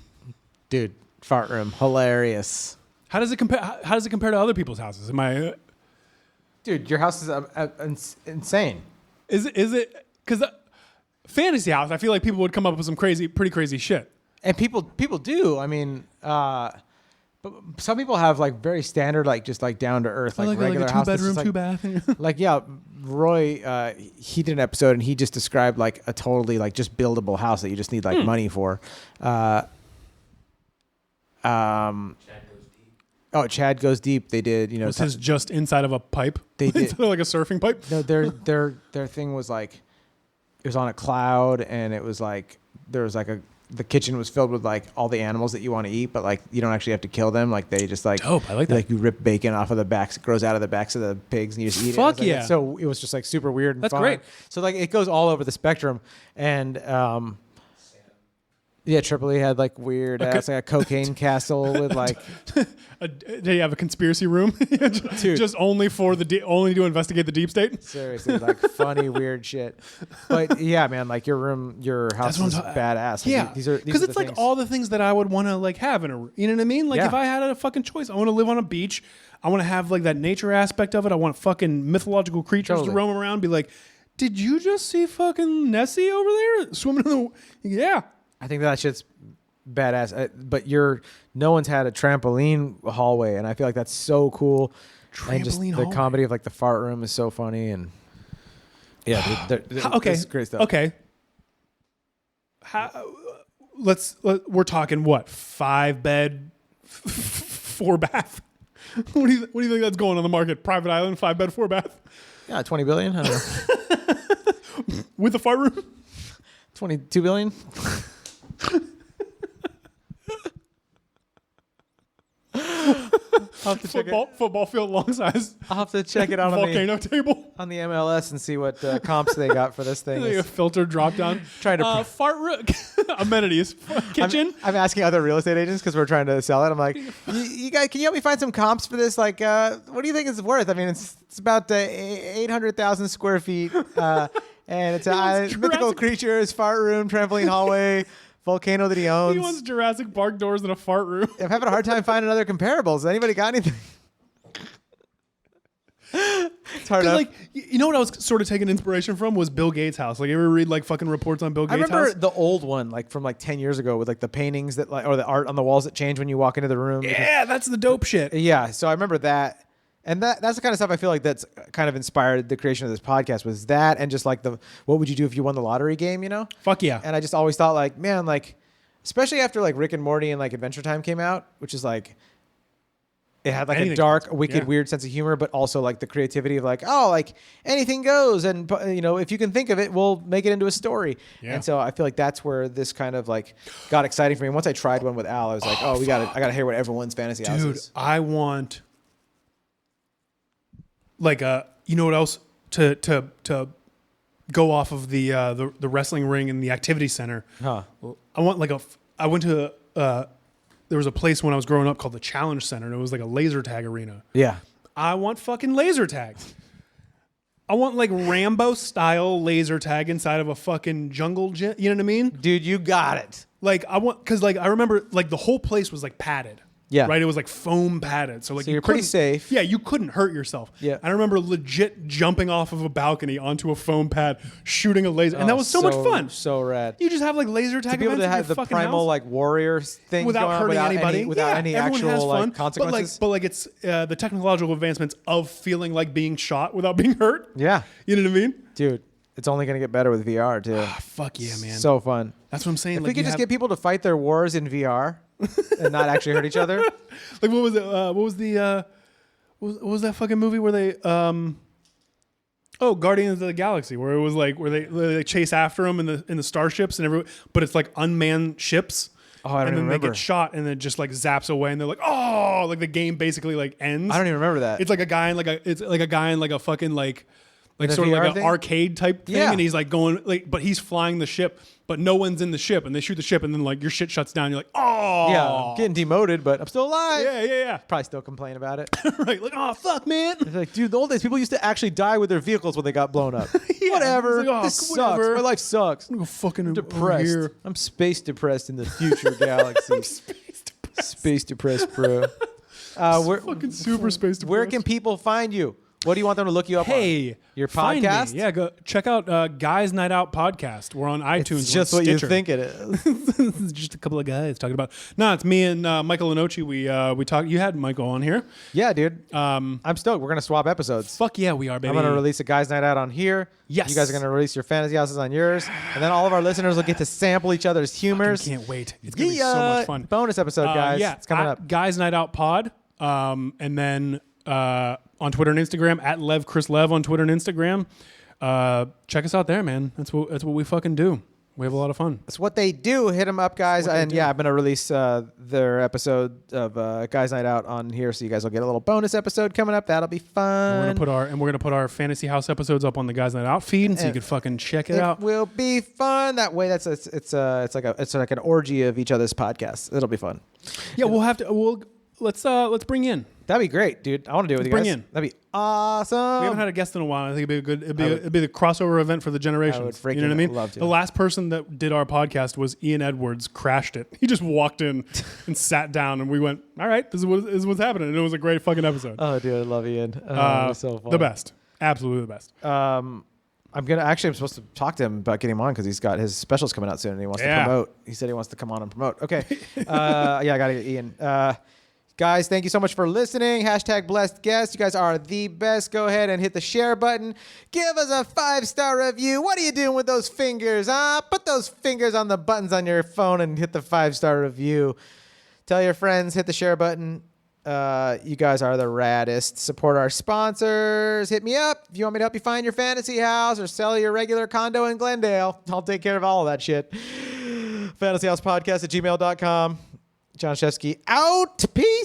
Dude, fart room, hilarious. How does it compare to other people's houses? Am I? Dude, your house is insane. Is it? Because fantasy house, I feel like people would come up with some pretty crazy shit. And people do. I mean, but some people have like very standard, like just like down to earth, like regular like a house. 2-bedroom, like, 2-bath. Like Roy, he did an episode and he just described like a totally like just buildable house that you just need like money for. Chad Goes Deep. They did, you know. Was his just inside of a pipe? They did. Inside of like a surfing pipe? No, their thing was like, it was on a cloud and it was like, there was like the kitchen was filled with like all the animals that you want to eat, but like you don't actually have to kill them. Like they just like, dope. I like that. Like you rip bacon off of the backs, it grows out of the backs of the pigs and you just eat it. Fuck yeah. So it was just like super weird and That's fun. great. So like it goes all over the spectrum. And yeah, Triple E had like weird ass, like a cocaine castle with like. Did you have a conspiracy room? Just only to investigate the deep state? Seriously, like funny, weird shit. But yeah, man, like your house is badass. Like, yeah, because it's like all the things that I would want to like have in a, you know what I mean? Like if I had a fucking choice, I want to live on a beach. I want to have like that nature aspect of it. I want fucking mythological creatures to roam around. Be like, did you just see fucking Nessie over there swimming in the? Yeah. I think that shit's badass. But no one's had a trampoline hallway, and I feel like that's so cool. Trampoline and just hallway. The comedy of like the fart room is so funny, and Yeah, dude. Okay. This is great stuff. Okay. We're talking what? 5-bed, 4-bath. What do you think that's going on the market? Private island, 5-bed, 4-bath. Yeah, 20 billion. I don't know. With a fart room. 22 billion. I'll have to check Football field long size. I'll have to check it out Volcano table. on the MLS and see what comps they got for this thing. Like a filter drop down. Trying to fart room. Amenities. Kitchen. I'm asking other real estate agents because we're trying to sell it. I'm like, you guys, can you help me find some comps for this? Like, what do you think it's worth? I mean, it's about 800,000 square feet, and it's a mythical creatures, fart room, trampoline hallway. Volcano that he owns. He wants Jurassic Park doors in a fart room. I'm having a hard time finding other comparables. Anybody got anything? It's hard enough. Like, you know what I was sort of taking inspiration from was Bill Gates' house. Like, you ever read like fucking reports on Bill Gates' house? I remember the old one, like from like 10 years ago, with like the paintings that like, or the art on the walls that change when you walk into the room. Yeah, that's the dope shit. Yeah, so I remember that. And that's the kind of stuff I feel like that's kind of inspired the creation of this podcast, was that, and just like what would you do if you won the lottery game, you know? Fuck yeah. And I just always thought like, man, like, especially after like Rick and Morty and like Adventure Time came out, which is like, it had like Anything a dark, goes. wicked, Yeah. weird sense of humor, but also like the creativity of like, oh, like anything goes. And, you know, if you can think of it, we'll make it into a story. Yeah. And so I feel like that's where this kind of like got exciting for me. Once I tried one with Al, I was like, I got to hear what everyone's fantasy house Dude, is. I want like you know what else to go off of the wrestling ring and the activity center. Huh. I want like I went to there was a place when I was growing up called the Challenge Center, and it was like a laser tag arena. Yeah. I want fucking laser tags. I want like Rambo style laser tag inside of a fucking jungle gym. You know what I mean? Dude, you got it. Like because like I remember like the whole place was like padded. Yeah. Right? It was like foam padded. So like So you're pretty couldn't- safe. Yeah, you couldn't hurt yourself. Yeah. I remember legit jumping off of a balcony onto a foam pad, shooting a laser. And that was so much fun. So rad. You just have like laser tag To be able events to in your have the fucking primal house like warrior thing without going on, hurting anybody. without any everyone has actual fun. like consequences. But like it's the technological advancements of feeling like being shot without being hurt. Yeah. You know what I mean? Dude, it's only going to get better with VR too. Fuck yeah, man. So fun. That's what I'm saying. If like we could just get people to fight their wars in VR and not actually hurt each other. like what was it? What was that fucking movie where they Guardians of the Galaxy, where it was like where they chase after them in the starships and everyone, but it's like unmanned ships. Oh, I don't and even then remember. they get shot and then just like zaps away and they're like, oh, like the game basically like ends. I don't even remember that. It's like a guy in like a fucking like The sort of VR like an thing? arcade type thing, Yeah. and he's like going like, but he's flying the ship, but no one's in the ship, and they shoot the ship, and then like your shit shuts down. You're like, oh, Yeah, I'm getting demoted, but I'm still alive. yeah, Probably still complain about it. right, like, oh fuck, man. It's like, dude, the old days, people used to actually die with their vehicles when they got blown up. Yeah, Whatever. it's like, oh, this whatever. sucks. My life sucks. I'm gonna fucking Depressed. Here. I'm space depressed in the future galaxy. Space depressed, bro. We're Fucking super space depressed. Where can people find you? What do you want them to look you up on? Hey, Your find me. podcast? Yeah, go check out Guys Night Out podcast. We're on iTunes. It's just we're on what you Stitcher. think it is. It's just a couple of guys talking about. No, it's me and Michael Lenoci. We talked. You had Michael on here. Yeah, dude. I'm stoked. We're going to swap episodes. Fuck yeah, we are, baby. I'm going to release a Guys Night Out on here. Yes. You guys are going to release your fantasy houses on yours. And then all of our listeners will get to sample each other's humors. Can't wait. It's gonna be so much fun. Bonus episode, guys. Yeah, It's coming at up. Guys Night Out Pod. And then on Twitter and Instagram at Chris Lev on Twitter and Instagram. Check us out there, man. That's what we fucking do. We have a lot of fun. That's what they do. Hit them up, guys. And yeah, I'm going to release their episode of Guys Night Out on here, so you guys will get a little bonus episode coming up. That'll be fun. We're gonna put our Fantasy House episodes up on the Guys Night Out feed, and so you can fucking check it out. It will be fun. That way, it's like an orgy of each other's podcasts. It'll be fun. Yeah, let's bring in. That'd be great, dude. I want to do it with you Bring guys. in. That'd be awesome. We haven't had a guest in a while. I think it'd be the crossover event for the generations. freaking You know what I mean? love to. The last person that did our podcast was Ian Edwards. Crashed it. He just walked in and sat down, and we went, "All right, this is what's happening." And it was a great fucking episode. Oh, dude, I love Ian. Oh, it was so fun. The best, absolutely the best. I'm supposed to talk to him about getting him on because he's got his specials coming out soon and he wants to Yeah. promote. He said he wants to come on and promote. Okay. Yeah, I got to get Ian. Guys, thank you so much for listening. Hashtag blessed guest. You guys are the best. Go ahead and hit the share button. Give us a 5-star review. What are you doing with those fingers? Put those fingers on the buttons on your phone and hit the 5-star review. Tell your friends, hit the share button. You guys are the raddest. Support our sponsors. Hit me up if you want me to help you find your fantasy house or sell your regular condo in Glendale. I'll take care of all of that shit. fantasyhousepodcast@gmail.com. Jon Shefsky out. Peace.